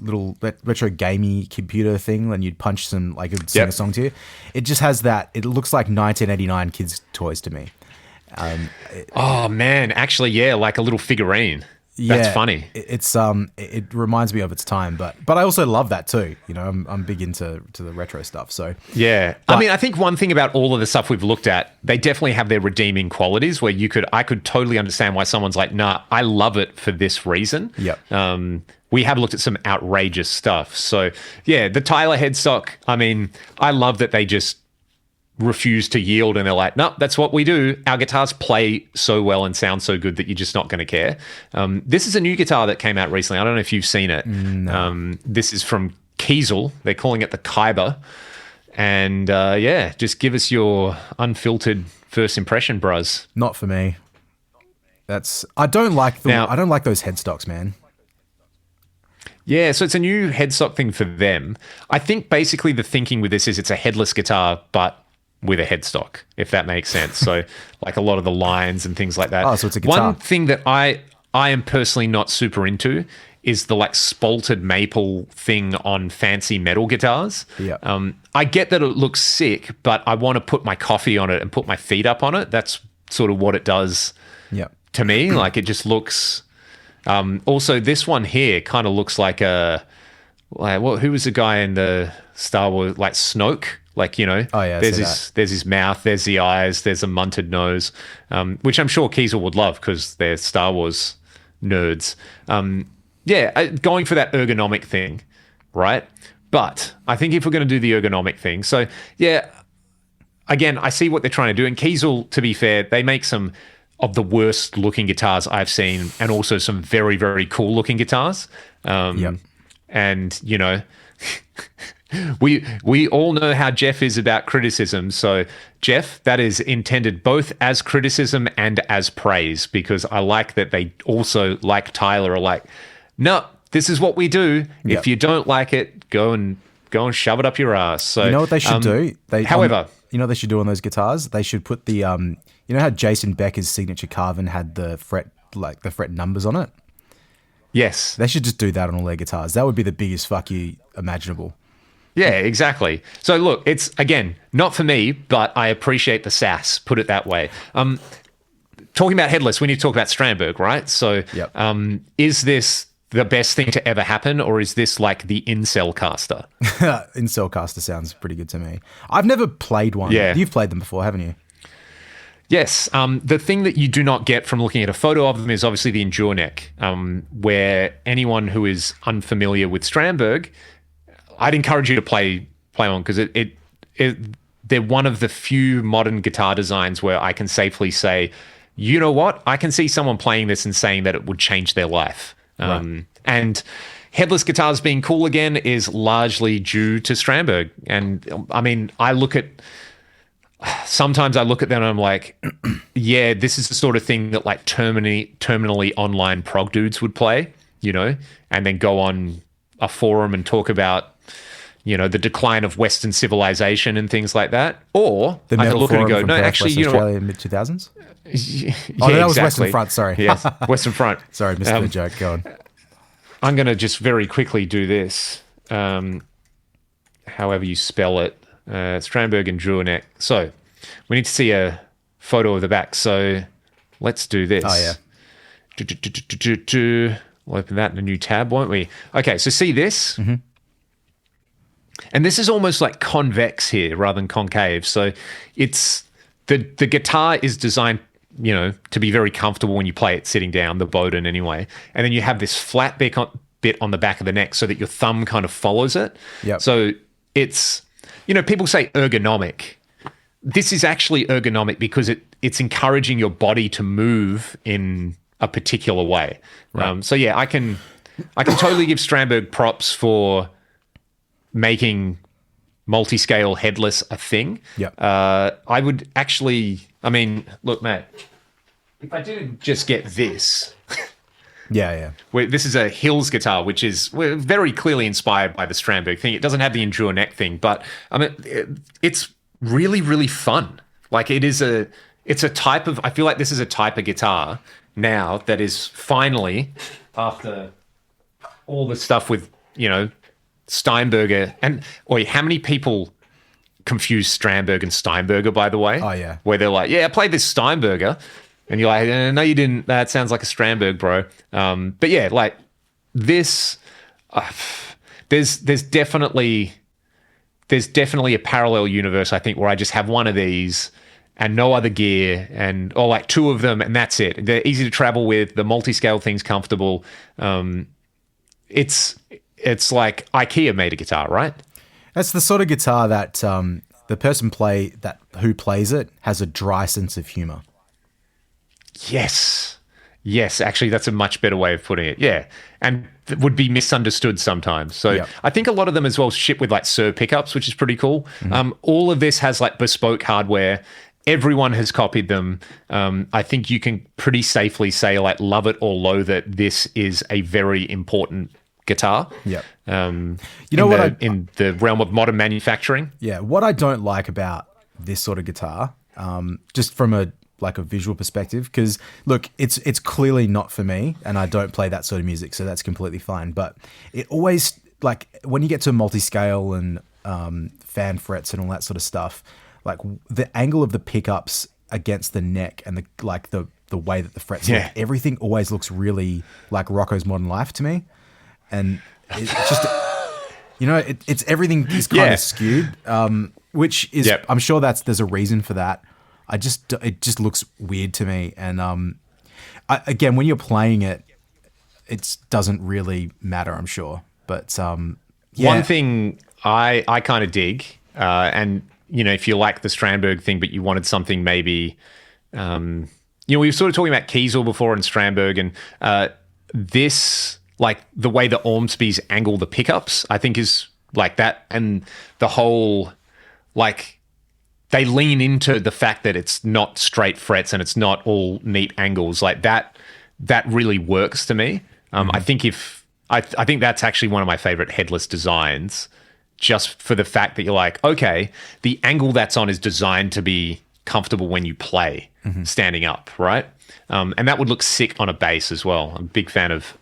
gamey computer thing, and you'd punch some, like it would sing a song to you. It just has that. It looks like 1989 kids' toys to me.
Oh man, actually, yeah, like a little figurine. That's funny.
It reminds me of its time, but I also love that too. You know, I'm big into the retro stuff. So
yeah, I mean, I think one thing about all of the stuff we've looked at, they definitely have their redeeming qualities. Where I could totally understand why someone's like, nah, I love it for this reason.
Yep.
We have looked at some outrageous stuff. So yeah, the Tyler headstock. I mean, I love that they just refuse to yield and they're like, no, that's what we do. Our guitars play so well and sound so good that you're just not going to care. This is a new guitar that came out recently. I don't know if you've seen it.
No.
This is from Kiesel. They're calling it the Kyber. And yeah, just give us your unfiltered first impression, bruz.
Not for me. I don't like those headstocks, man.
Yeah, so it's a new headstock thing for them. I think basically the thinking with this is it's a headless guitar, but with a headstock, if that makes sense. So like a lot of the lines and things like that.
Oh, so it's a guitar.
One thing that I am personally not super into is the like spalted maple thing on fancy metal guitars.
Yeah.
I get that it looks sick, but I want to put my coffee on it and put my feet up on it. That's sort of what it does to me. Like it just looks... also, this one here kind of looks like a like who was the guy in the Star Wars, like Snoke? Like,
Oh, yeah, I
there's
see
there's his mouth, there's the eyes, there's a munted nose, which I'm sure Kiesel would love because they're Star Wars nerds. Going for that ergonomic thing, right? But I think if we're going to do the ergonomic thing, so yeah, again, I see what they're trying to do. And Kiesel, to be fair, they make some of the worst looking guitars I've seen, and also some very, very cool looking guitars. And we all know how Jeff is about criticism. So Jeff, that is intended both as criticism and as praise, because I like that they also, like Tyler, are like, no, this is what we do.
Yep.
If you don't like it, go and shove it up your ass. So
You know what they should do?
However,
you know what they should do on those guitars? They should put the you know how Jason Becker's signature carving had the fret numbers on it?
yes.
They should just do that on all their guitars. That would be the biggest fuck you imaginable.
Yeah, exactly. So look, it's, again, not for me, but I appreciate the sass, put it that way. Talking about headless, we need to talk about Strandberg, right? So
Yep.
Is this the best thing to ever happen, or is this like the incel caster?
Incelcaster sounds pretty good to me. I've never played one.
Yeah.
You've played them before, haven't you?
Yes. The thing that you do not get from looking at a photo of them is obviously the Endure neck, where anyone who is unfamiliar with Strandberg, I'd encourage you to play one, because they're one of the few modern guitar designs where I can safely say, you know what? I can see someone playing this and saying that it would change their life.
Right.
And headless guitars being cool again is largely due to Strandberg. And I mean, sometimes I look at them and I'm like, yeah, this is the sort of thing that like terminally online prog dudes would play, and then go on a forum and talk about, the decline of Western civilization and things like that. Or
The
I could
metal
look at it and
forum
go,
from
no,
Perth,
actually,
Western Australia in mid 2000s.
Yeah,
Oh, no, that was
exactly.
Western Front. Sorry.
Yes, Western Front.
Sorry, missed the joke. Go on.
I'm going to just very quickly do this, however you spell it. Strandberg and Druinek. So we need to see a photo of the back. So let's do this.
Oh, yeah.
We'll open that in a new tab, won't we? Okay, so see this?
Mm-hmm.
And this is almost like convex here rather than concave. So it's the guitar is designed, to be very comfortable when you play it sitting down, the Bowden anyway. And then you have this flat bit on the back of the neck so that your thumb kind of follows it.
Yep.
So it's, people say ergonomic. This is actually ergonomic because it's encouraging your body to move in a particular way.
Right.
So yeah, I can totally give Strandberg props for making multi-scale headless a thing.
Yep.
I would actually, look, Matt, if I didn't just get this,
Yeah.
this is a Hills guitar, which is very clearly inspired by the Strandberg thing. It doesn't have the Endure neck thing, but it's really, really fun. Like it's a type of, I feel like this is a type of guitar now that is finally, after all the stuff with, Steinberger, and how many people confuse Strandberg and Steinberger, by the way?
Oh, yeah.
Where they're like, yeah, I played this Steinberger. And you're like, no, you didn't. That sounds like a Strandberg, bro. But yeah, like this, there's definitely a parallel universe, I think, where I just have one of these and no other gear, or like two of them, and that's it. They're easy to travel with. The multi-scale thing's comfortable. It's like IKEA made a guitar, right?
That's the sort of guitar that the person who plays it has a dry sense of humor.
Yes, actually, that's a much better way of putting it. Yeah, and would be misunderstood sometimes. So
Yep.
I think a lot of them as well ship with like Sir pickups, which is pretty cool.
Mm-hmm.
All of this has like bespoke hardware. Everyone has copied them. I think you can pretty safely say, like, love it or loathe it, this is a very important guitar.
Yep.
In the realm of modern manufacturing.
Yeah, what I don't like about this sort of guitar, just from a visual perspective, because look, it's clearly not for me, and I don't play that sort of music, so that's completely fine. But it always, like, when you get to multi-scale and fan frets and all that sort of stuff, like the angle of the pickups against the neck and the way that the frets look, everything always looks really like Rocco's Modern Life to me. And it's just it's everything is kind of skewed, which is
Yep.
I'm sure there's a reason for that. It just looks weird to me, and again, when you're playing it, it doesn't really matter, I'm sure. But
One thing I kind of dig, and if you like the Strandberg thing, but you wanted something maybe, we were sort of talking about Kiesel before and Strandberg, and this, like the way the Ormsbys angle the pickups, I think is like that, and the whole, like, they lean into the fact that it's not straight frets and it's not all neat angles like that. That really works to me. I think I think that's actually one of my favorite headless designs, just for the fact that you're like, okay, the angle that's on is designed to be comfortable when you play standing up, right? And that would look sick on a bass as well. I'm a big fan of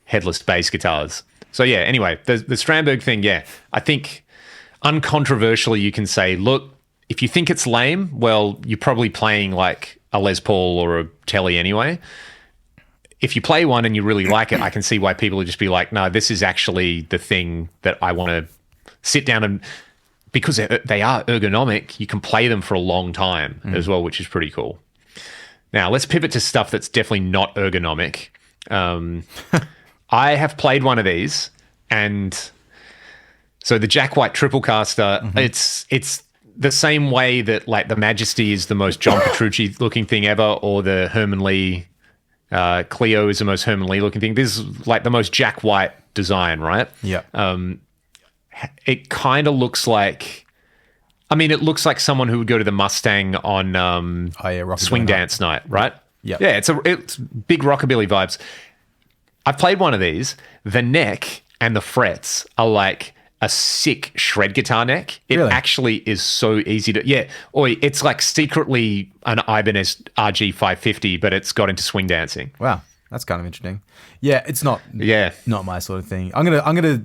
headless bass guitars. So yeah, anyway, the Strandberg thing, yeah, I think uncontroversially you can say, look, if you think it's lame, well, you're probably playing like a Les Paul or a Telly anyway. If you play one and you really like it, I can see why people would just be like, no, this is actually the thing that I want to sit down and, because they are ergonomic, you can play them for a long time as well, which is pretty cool. Now, let's pivot to stuff that's definitely not ergonomic. I have played one of these, and so the Jack White triple caster, it's the same way that like the Majesty is the most John Petrucci looking thing ever, or the Herman Lee Clio is the most Herman Lee looking thing. This is like the most Jack White design, right?
Yeah.
It kind of looks like, it looks like someone who would go to the Mustang on Swing Dance Night, right?
Yeah.
Yeah, it's big rockabilly vibes. I've played one of these. The neck and the frets are like a sick shred guitar neck. It
Really?
actually is so easy to... Yeah. It's like secretly an Ibanez RG550, but it's got into swing dancing.
Wow, that's kind of interesting. Yeah, it's not my sort of thing. I'm gonna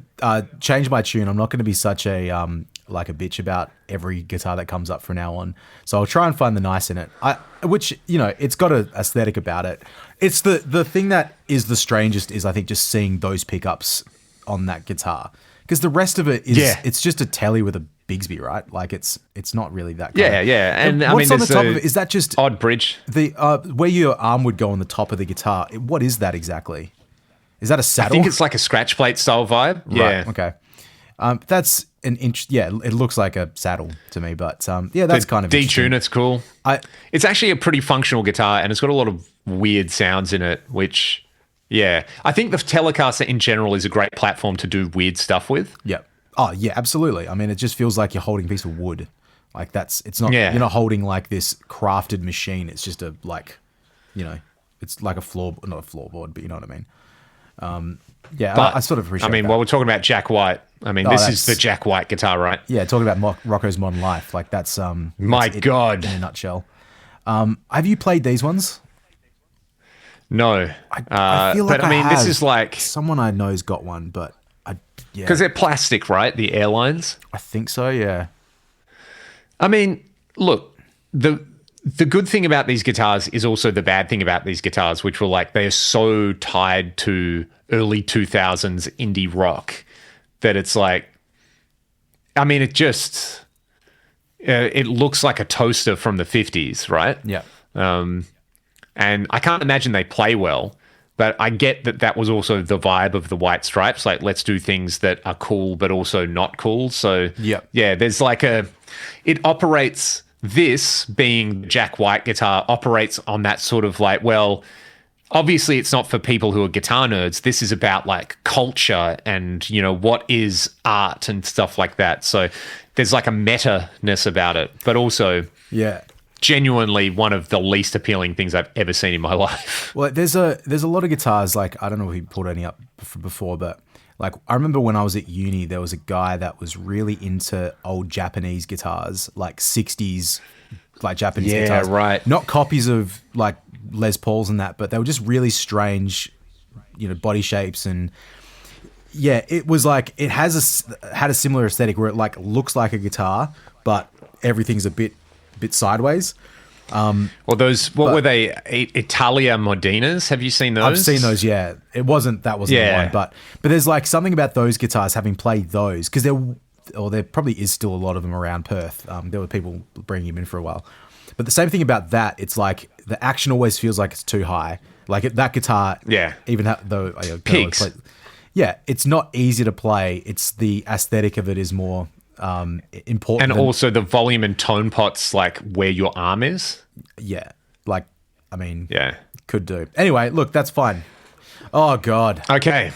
change my tune. I'm not gonna be such a like a bitch about every guitar that comes up from now on. So I'll try and find the nice in it. Which it's got an aesthetic about it. It's the thing that is the strangest is I think just seeing those pickups on that guitar. Because the rest of it is it's just a Telly with a Bigsby, right? Like it's not really that.
Yeah. And
what's on the top of it? Is that just
odd bridge?
The where your arm would go on the top of the guitar? What is that exactly? Is that a saddle?
I think it's like a scratch plate style vibe.
Right, okay. That's an inch. Yeah, it looks like a saddle to me, but that's kind of
detune. It's cool. It's actually a pretty functional guitar, and it's got a lot of weird sounds in it, which. Yeah, I think the Telecaster in general is a great platform to do weird stuff with.
Yeah. Oh, yeah, absolutely. It just feels like you're holding a piece of wood. Like it's not, you're not holding like this crafted machine. It's just it's like a not a floorboard, but you know what I mean? I sort of appreciate that.
While we're talking about Jack White, this is the Jack White guitar, right?
Yeah, talking about Rocco's Modern Life. Like that's,
My God.
In a nutshell. Have you played these ones?
No,
I feel like
this is like
someone I know's got one, but
because they're plastic, right? The airlines.
I think so. Yeah.
Look, the good thing about these guitars is also the bad thing about these guitars, which were like they are so tied to early 2000s indie rock that it's like, it just it looks like a toaster from the 50s, right?
Yeah.
And I can't imagine they play well, but I get that was also the vibe of the White Stripes. Like, let's do things that are cool, but also not cool. So, there's like it operates, this being the Jack White guitar, operates on that sort of like, well, obviously it's not for people who are guitar nerds. This is about like culture and, what is art and stuff like that. So there's like a meta-ness about it, but also...
Yeah.
Genuinely one of the least appealing things I've ever seen in my life.
Well, there's a lot of guitars, like, I don't know if he pulled any up before, but like, I remember when I was at uni, there was a guy that was really into old Japanese guitars, like 60s, like Japanese guitars.
Yeah, right.
Not copies of like Les Pauls and that, but they were just really strange, body shapes. And yeah, it was like, it had a similar aesthetic where it like looks like a guitar, but everything's a bit sideways.
Or those, what were they? Italia Modinas? Have you seen those?
I've seen those. Yeah, that wasn't the one, but there's like something about those guitars, having played those, because there probably is still a lot of them around Perth. There were people bringing them in for a while, but the same thing about that. It's like the action always feels like it's too high. Like that guitar, even though
peaks.
Yeah, it's not easy to play. It's the aesthetic of it is more important,
and also the volume and tone pots, like where your arm is.
Yeah, like could do. Anyway, look, that's fine. Oh God.
Okay,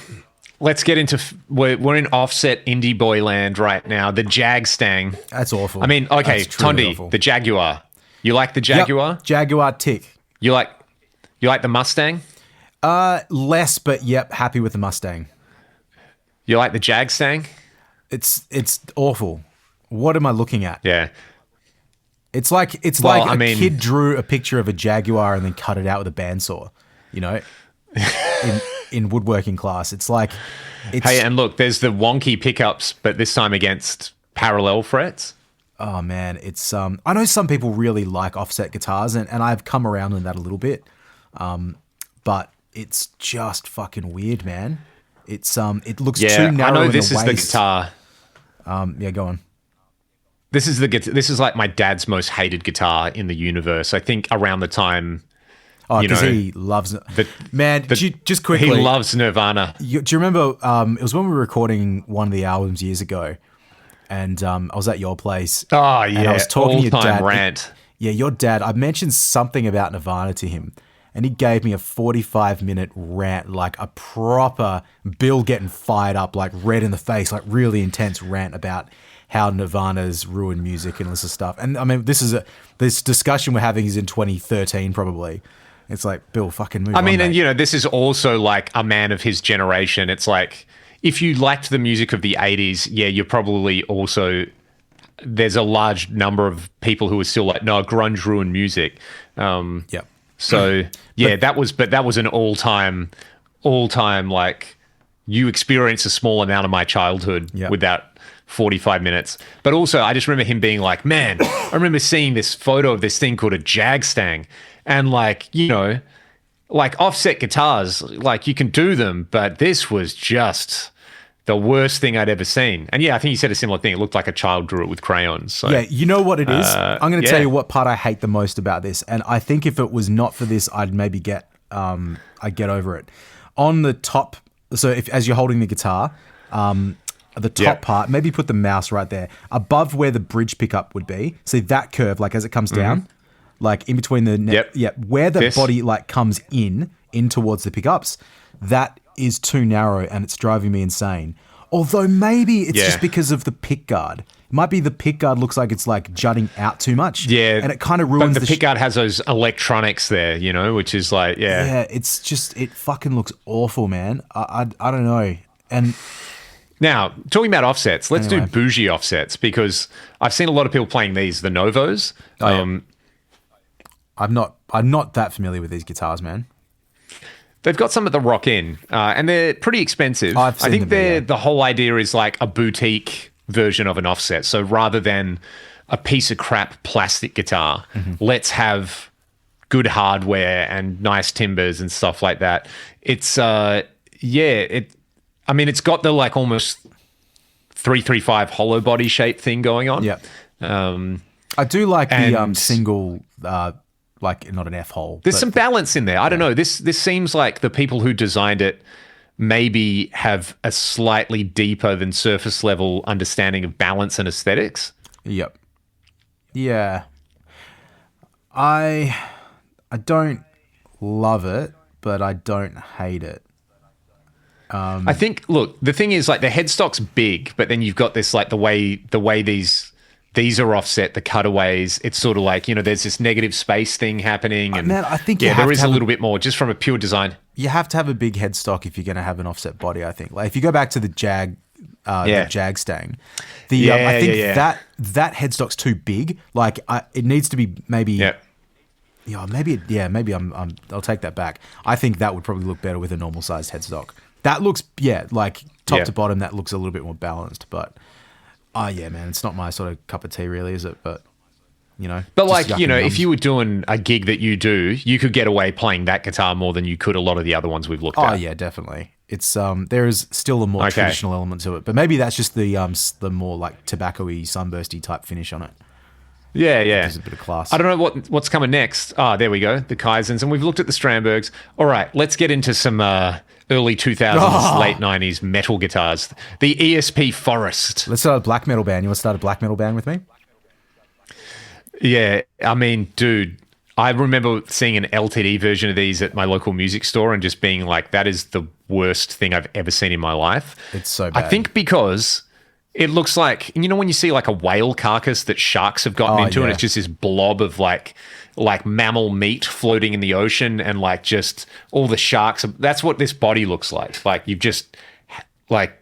let's get into. We're in offset indie boy land right now. The Jag Stang.
That's awful.
I mean, okay, Tondi, awful. The Jaguar. You like the Jaguar?
Yep. Jaguar tick.
You like the Mustang?
Less, but yep, happy with the Mustang.
You like the Jag Stang?
It's awful. What am I looking at?
Yeah.
It's like a kid drew a picture of a Jaguar and then cut it out with a bandsaw, in woodworking class. It's like
hey, and look, there's the wonky pickups, but this time against parallel frets.
Oh man, it's I know some people really like offset guitars, and I've come around on that a little bit. But it's just fucking weird, man. It's it looks too narrow.
I know
in
this
the
is
waist.
the guitar.
Go on.
This is like my dad's most hated guitar in the universe. I think around the time.
Oh, because he loves just quickly.
He loves Nirvana.
Do you remember? It was when we were recording one of the albums years ago, and I was at your place.
Oh yeah,
and I was talking to your dad.
Rant.
Your dad. I mentioned something about Nirvana to him, and he gave me a 45-minute rant, like a proper Bill getting fired up, like red in the face, like really intense rant about how Nirvana's ruined music and all this stuff. And I mean, this discussion we're having is in 2013, probably. It's like, Bill, fucking move on.
I mean,
mate.
and this is also like a man of his generation. It's like, if you liked the music of the 80s, you're probably also, there's a large number of people who are still like, no, grunge ruined music.
Yep.
So that was an all-time, like, you experience a small amount of my childhood with that 45 minutes. But also, I just remember him being like, man, I remember seeing this photo of this thing called a Jag Stang. And like, like offset guitars, like you can do them, but this was just the worst thing I'd ever seen. And I think you said a similar thing. It looked like a child drew it with crayons. So,
yeah, you know what it is? I'm going to tell you what part I hate the most about this. And I think if it was not for this, I'd maybe I'd get over it. On the top, so as you're holding the guitar, the top part, maybe put the mouse right there, above where the bridge pickup would be. See that curve, like as it comes down, like in between the neck, where the body like comes in towards the pickups, that is too narrow and it's driving me insane. Although maybe it's just because of the pick guard. It might be the pick guard looks like it's like jutting out too much.
Yeah.
And it kind of ruins
the pick guard has those electronics there, which is like,
Yeah, it's just, it fucking looks awful, man. I don't know. And
now, talking about offsets, let's do bougie offsets, because I've seen a lot of people playing these, the Novos.
I'm not that familiar with these guitars, man.
They've got some at the Rock Inn, and they're pretty expensive. I think the whole idea is like a boutique version of an offset. So rather than a piece of crap plastic guitar, let's have good hardware and nice timbers and stuff like that. It's it's got the like almost 335 hollow body shape thing going on.
Yeah. I do like the single, like not an F hole.
There's some balance in there. I don't know. This seems like the people who designed it maybe have a slightly deeper than surface level understanding of balance and aesthetics.
Yep. Yeah. I don't love it, but I don't hate it.
I think, look, the thing is like the headstock's big, but then you've got this like the way these are offset, the cutaways. It's sort of like, there's this negative space thing happening. And
man, I think
there is a little bit more just from a pure design.
You have to have a big headstock if you're going to have an offset body, I think. Like if you go back to the Jag Stang, I think that headstock's too big. Like it needs to be maybe.
Yeah.
Yeah, maybe I'll take that back. I think that would probably look better with a normal sized headstock. That looks, like top to bottom, that looks a little bit more balanced. But, man, it's not my sort of cup of tea, really, is it? But you know.
But
just
like,
yucking
if
yums.
you were doing a gig that you do, you could get away playing that guitar more than you could a lot of the other ones we've looked
Oh
at.
yeah, definitely. It's there is still a more
Okay.
traditional element to it, but maybe that's just the more like tobacco-y, sunbursty type finish on it.
Yeah.
There's a bit of class.
I don't know what's coming next. There we go. The Kaizens. And we've looked at the Strandbergs. All right, let's get into some early 2000s, late 90s metal guitars. The ESP Forest.
Let's start a black metal band. You want to start a black metal band with me?
Yeah, I mean, dude, I remember seeing an LTD version of these at my local music store and just being like, that is the worst thing I've ever seen in my life.
It's so bad.
I think because it looks like, when you see like a whale carcass that sharks have gotten into, and
yeah.
it's just this blob of like mammal meat floating in the ocean, and like just all the sharks. That's what this body looks like. Like you've just like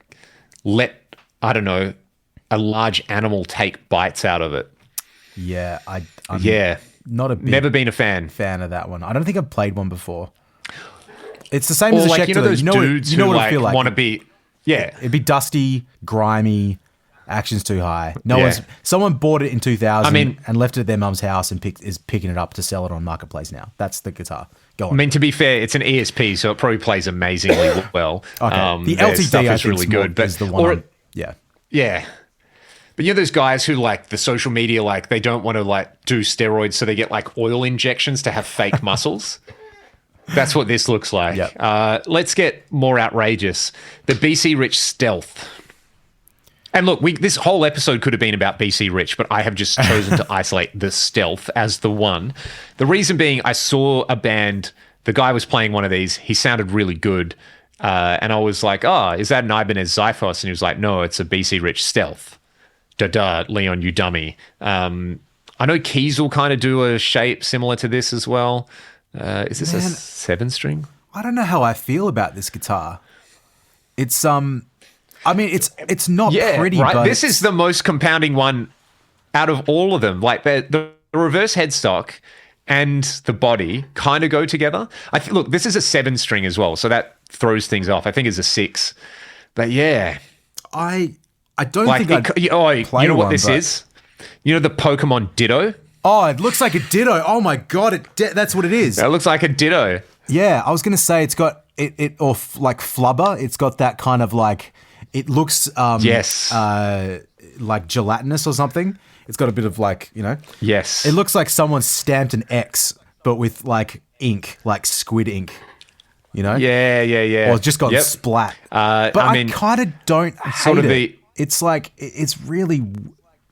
let, I don't know, a large animal take bites out of it.
Yeah, I'm not a big
Never been a fan
of that one. I don't think I've played one before. It's the same
Or
as a
like,
Schecter.
those dudes
you know
who
what
like
I feel like.
want to be, yeah.
It'd be dusty, grimy, action's too high. Someone bought it in 2000
I mean-
and left it at their mum's house and is picking it up to sell it on Marketplace now. That's the guitar. Go on.
I mean, to be fair, it's an ESP, so it probably plays amazingly well.
Okay. The
their
LTD
stuff
I
is
think
really good, but
is the one. Yeah.
yeah. But those guys who like the social media, like they don't want to like do steroids, so they get like oil injections to have fake muscles. That's what this looks like.
Yep.
Let's get more outrageous. The BC Rich Stealth. And look, this whole episode could have been about BC Rich, but I have just chosen to isolate the Stealth as the one. The reason being, I saw a band, the guy was playing one of these, he sounded really good, and I was like, is that an Ibanez Xiphos? And he was like, no, it's a BC Rich Stealth. Da-da, Leon, you dummy. I know Keys will kind of do a shape similar to this as well. Is this a 7-string?
I don't know how I feel about this guitar. It's I mean, it's not pretty,
right?
but
This is the most compounding one out of all of them. Like the reverse headstock and the body kind of go together. Look, this is a 7-string as well, so that throws things off. I think it's a 6, but yeah,
I don't
like
think I'd
you
play
know what
one,
this
but-
is? You know the Pokemon Ditto?
Oh, it looks like a Ditto. Oh my god, that's what it is.
That looks like a Ditto.
Yeah, I was gonna say it's got like flubber. It's got that kind of like it looks
Yes.
like gelatinous or something. It's got a bit of like
Yes.
It looks like someone stamped an X, but with like ink, like squid ink.
Yeah.
Or just got splat. But I mean, kind of don't hate
sort of
it. It's like it's really,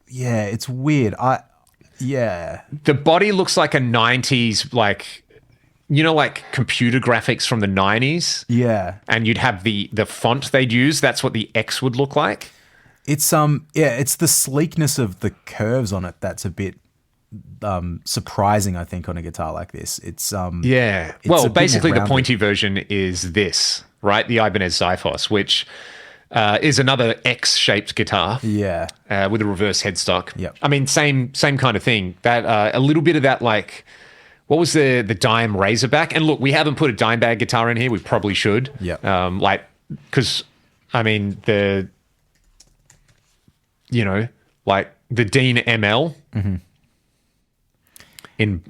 it's weird.
The body looks like a 90s, like, like computer graphics from the 90s.
Yeah.
And you'd have the font they'd use. That's what the X would look like.
It's it's the sleekness of the curves on it that's a bit surprising, I think, on a guitar like this. It's
yeah.
it's a
Well,
bit more
basically the
rounded.
pointy version is this, right? The Ibanez Xiphos, which is another X-shaped guitar.
Yeah.
With a reverse headstock.
Yep.
I mean, same kind of thing. That a little bit of that, like, what was the Dime Razorback? And look, we haven't put a dime bag guitar in here. We probably should.
Yep.
Because I mean like the Dean ML in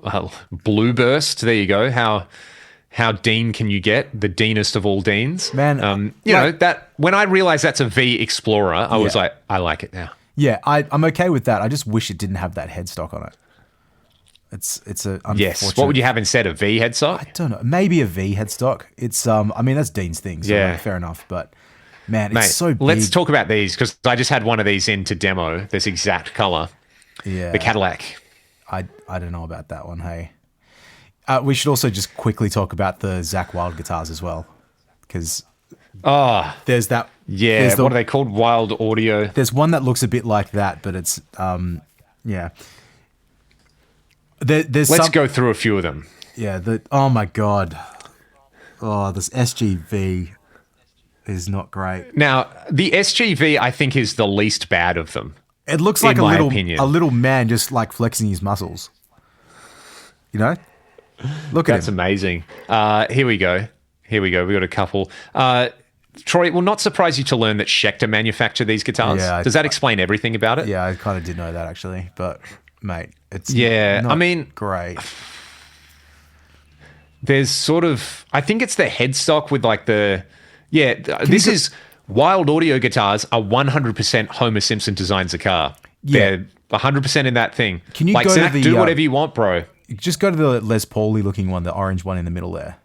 Blue Burst. There you go. How Dean can you get? The Deanest of all Deans.
Man,
that when I realized that's a V Explorer, I was like, I like it now.
Yeah, I'm okay with that. I just wish it didn't have that headstock on it. It's a unfortunate.
Yes. What would you have instead? A V headstock?
I don't know. Maybe a V headstock. It's I mean that's Dean's thing. So
Yeah.
fair enough. But man, it's
Mate,
so big.
let's talk about these because I just had one of these in to demo. This exact color,
Yeah,
the Cadillac.
I don't know about that one. Hey, we should also just quickly talk about the Zach Wild guitars as well, because there's that.
Yeah,
there's
what are they called? Wild Audio.
There's one that looks a bit like that, but it's yeah. There's
Let's go through a few of them.
Yeah. Oh my god. Oh, this SGV is not great.
Now, the SGV I think is the least bad of them.
It looks like
in my
a
opinion.
little man just like flexing his muscles. You know? Look at
That's
him.
amazing. Here we go. We got a couple. Troy, it will not surprise you to learn that Schecter manufacture these guitars.
Yeah,
Does that explain everything about it?
Yeah, I kind of did know that actually, but mate. It's
Yeah,
not
I mean,
great.
there's sort of, I think it's the headstock with like this is Wild Audio guitars are 100% Homer Simpson designs a car.
Yeah.
They're 100% in that thing.
Can you
like,
go to
Zach,
the,
do whatever you want, bro.
Just go to the Les Paul-y looking one, the orange one in the middle there.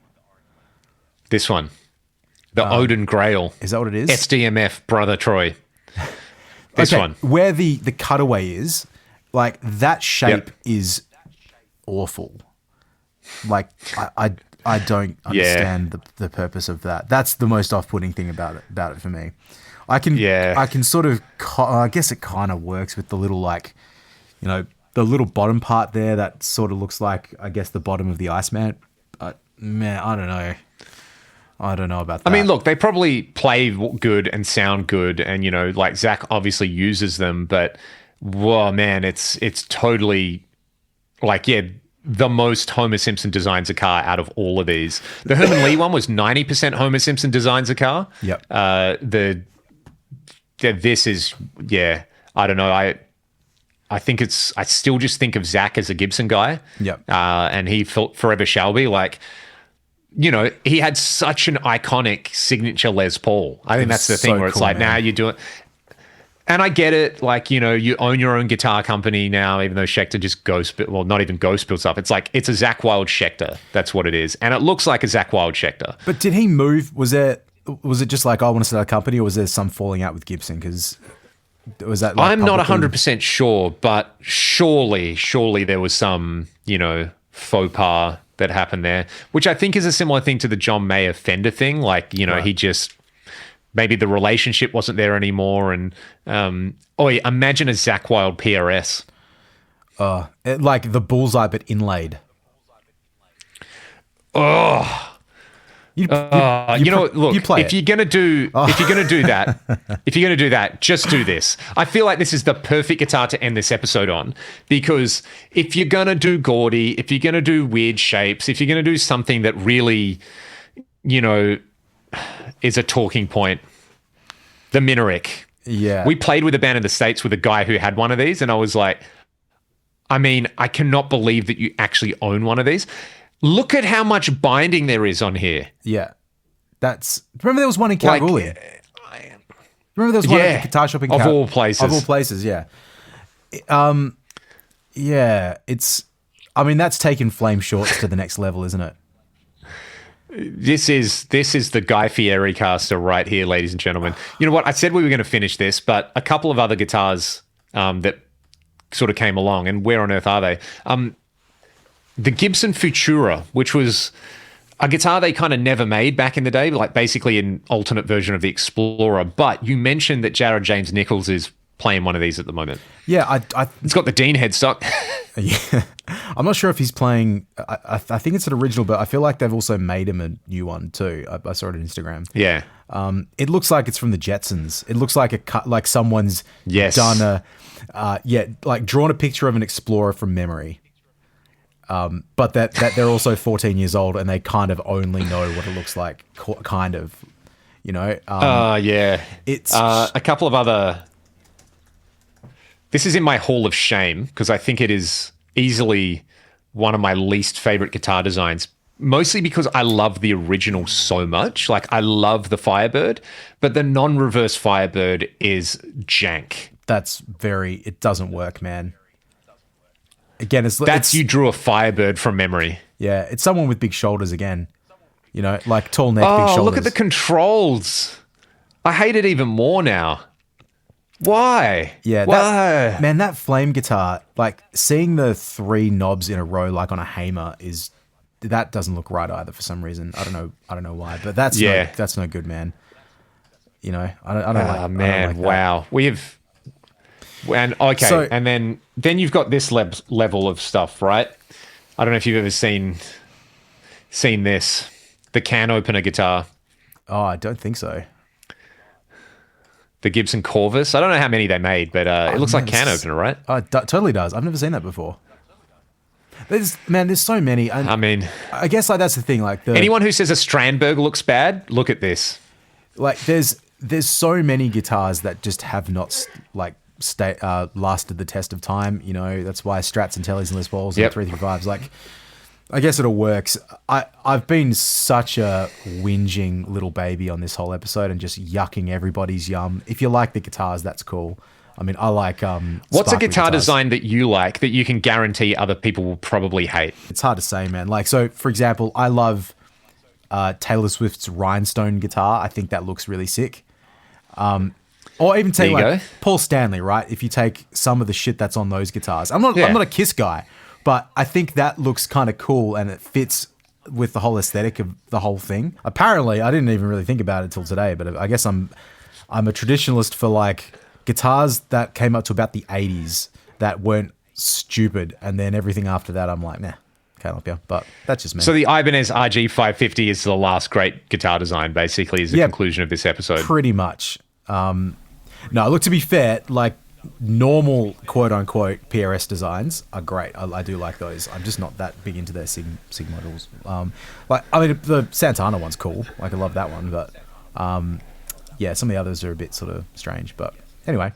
This one. The Odin Grail.
Is that what it is?
SDMF, brother Troy. This one.
Where the cutaway is, like that shape is awful. Like I don't understand the purpose of that. That's the most off-putting thing about it for me. I can sort of, I guess it kind of works with the little, like, you know, the little bottom part there that sort of looks like, I guess, the bottom of the Iceman. But man, I don't know. I don't know about that.
I mean, look, they probably play good and sound good, and, you know, like Zach obviously uses them, but whoa, man, it's totally like, the most Homer Simpson designs a car out of all of these. The Herman Lee one was 90% Homer Simpson designs a car.
Yep.
This is, I don't know. I think I still just think of Zach as a Gibson guy.
Yep.
And he forever shall be. Like, you know, he had such an iconic signature Les Paul. I think that's the thing where it's cool, like, now you do it. And I get it. Like, you know, you own your own guitar company now, even though Schecter just not even ghost built stuff. It's like, it's a Zach Wild Schecter. That's what it is. And it looks like a Zach Wild Schecter.
But did he move? Was it just like, I want to start a company, or was there some falling out with Gibson? Because was that like
I'm not 100% sure, but surely there was some, you know, faux pas that happened there, which I think is a similar thing to the John Mayer Fender thing. Like, you know,
right.
he just, maybe the relationship wasn't there anymore. And, imagine a Zach Wild PRS.
Like the bullseye, but inlaid.
Oh, you know, look, if you're gonna do that, just do this. I feel like this is the perfect guitar to end this episode on, because if you're gonna do gaudy, if you're gonna do weird shapes, if you're gonna do something that really, you know, is a talking point, the Minarek.
Yeah,
we played with a band in the States with a guy who had one of these, and I was like, I mean, I cannot believe that you actually own one of these. Look at how much binding there is on here.
Yeah. Remember there was one in Kalgoorlie? Remember there was one at the guitar shop in
Of all places.
Of all places, yeah. I mean, that's taken Flame Shorts to the next level, isn't it?
This is the Guy Fieri caster right here, ladies and gentlemen. You know what? I said we were going to finish this, but a couple of other guitars that sort of came along, and where on earth are they? The Gibson Futura, which was a guitar they kind of never made back in the day, like basically an alternate version of the Explorer. But you mentioned that Jared James Nichols is playing one of these at the moment.
Yeah,
it's got the Dean headstock.
Yeah, I'm not sure if he's playing. I think it's an original, but I feel like they've also made him a new one too. I saw it on Instagram.
Yeah,
it looks like it's from the Jetsons. It looks like someone's done like drawn a picture of an Explorer from memory. But that they're also 14 years old and they kind of only know what it looks like, kind of, you know.
It's a couple of other. This is in my Hall of Shame because I think it is easily one of my least favorite guitar designs. Mostly because I love the original so much. Like, I love the Firebird, but the non-reverse Firebird is jank.
It doesn't work, man. Again, it's
you drew a Firebird from memory.
Yeah, it's someone with big shoulders again. You know, like tall neck, big shoulders.
Oh, look at the controls. I hate it even more now. Why?
Yeah,
why?
That flame guitar, like seeing the 3 knobs in a row like on a Hamer that doesn't look right either for some reason. I don't know why, but that's no good, man. You know, I don't like.
Man, I don't like wow. We have. And okay, and then you've got this level of stuff, right? I don't know if you've ever seen this, the can opener guitar.
Oh, I don't think so.
The Gibson Corvus. I don't know how many they made, but it looks like can opener, right?
Oh, it totally does. I've never seen that before. There's so many. And
I mean,
I guess like that's the thing. Like
anyone who says a Strandberg looks bad, look at this.
Like there's so many guitars that just have not like lasted the test of time. You know, that's why Strats and Tellies and Les Pauls and
Yep.
335s. Like, I guess it all works. I've been such a whinging little baby on this whole episode and just yucking everybody's yum. If you like the guitars, that's cool. I mean, I like
What's a
sparkly
guitar
guitars.
design that you like that you can guarantee other people will probably hate?
It's hard to say, man. Like, so for example, I love Taylor Swift's Rhinestone guitar. I think that looks really sick. Or even take
There you
like
go.
Paul Stanley, right? If you take some of the shit that's on those guitars, I'm not a Kiss guy, but I think that looks kind of cool and it fits with the whole aesthetic of the whole thing. Apparently, I didn't even really think about it till today, but I guess I'm a traditionalist for like guitars that came up to about the 80s that weren't stupid, and then everything after that, I'm like, nah, can't help you. But that's just me.
So the Ibanez RG550 is the last great guitar design, basically, is the conclusion of this episode.
Pretty much. No, look, to be fair, like normal quote unquote PRS designs are great. I do like those. I'm just not that big into their Sig models. Like, I mean, the Santana one's cool. Like, I love that one, but yeah, some of the others are a bit sort of strange. But anyway,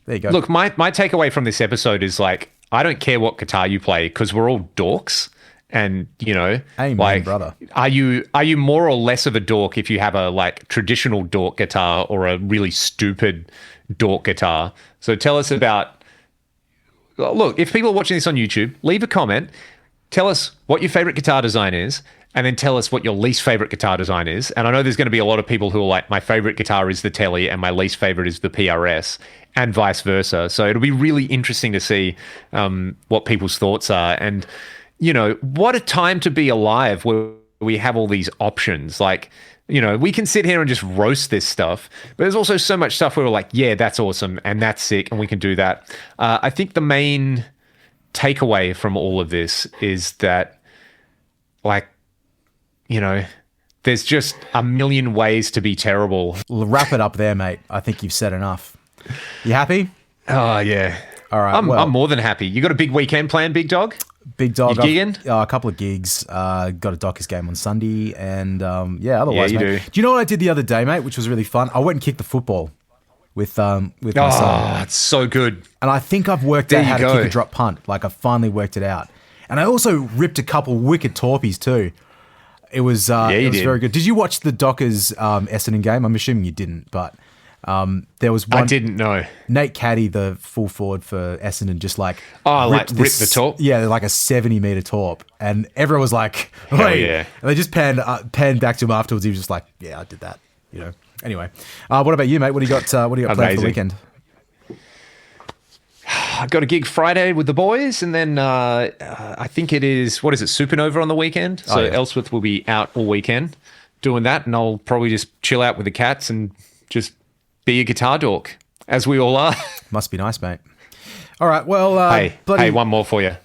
there you go.
Look, my takeaway from this episode is like, I don't care what guitar you play because we're all dorks. And, you know,
Amen,
like,
brother.
Are you more or less of a dork if you have a like traditional dork guitar or a really stupid dork guitar? So tell us about. Look, if people are watching this on YouTube, leave a comment. Tell us what your favorite guitar design is, and then tell us what your least favorite guitar design is. And I know there's going to be a lot of people who are like, my favorite guitar is the Telly, and my least favorite is the PRS, and vice versa. So it'll be really interesting to see what people's thoughts are. And you know, what a time to be alive where we have all these options. Like, you know, we can sit here and just roast this stuff, but there's also so much stuff where we're like, yeah, that's awesome and that's sick and we can do that. I think the main takeaway from all of this is that, like, you know, there's just a million ways to be terrible.
Wrap it up there, mate. I think you've said enough. You happy?
Oh, yeah.
All right.
I'm more than happy. You got a big weekend planned, big dog?
Big dog.
You gigging?
A couple of gigs. Got a Dockers game on Sunday, and yeah. Otherwise,
Yeah, you
mate.
do.
Do you know what I did the other day, mate? Which was really fun. I went and kicked the football with my son,
Oh, it's so good.
and I think I've worked
There
out
you
how to
go.
kick a drop punt. Like, I finally worked it out, and I also ripped a couple wicked torpies too. It was
you
it was
did.
very good. Did you watch the Dockers Essendon game? I'm assuming you didn't, but there was one.
I didn't know.
Nate Caddy, the full forward for Essendon, just like
Ripped
this-
the torp?
Yeah, like a 70-meter torp, and everyone was like,
Hell
"Hey!"
yeah.
And they just panned back to him afterwards. He was just like, "Yeah, I did that," you know. Anyway, what about you, mate? What do you got? What do you got planned for the
Amazing.
weekend?
I got a gig Friday with the boys, and then I think it is, what is it, Supernova on the weekend? So
yeah.
Ellsworth will be out all weekend doing that, and I'll probably just chill out with the cats and just be a guitar dork, as we all are.
Must be nice, mate. All right, well,
Hey, one more for you.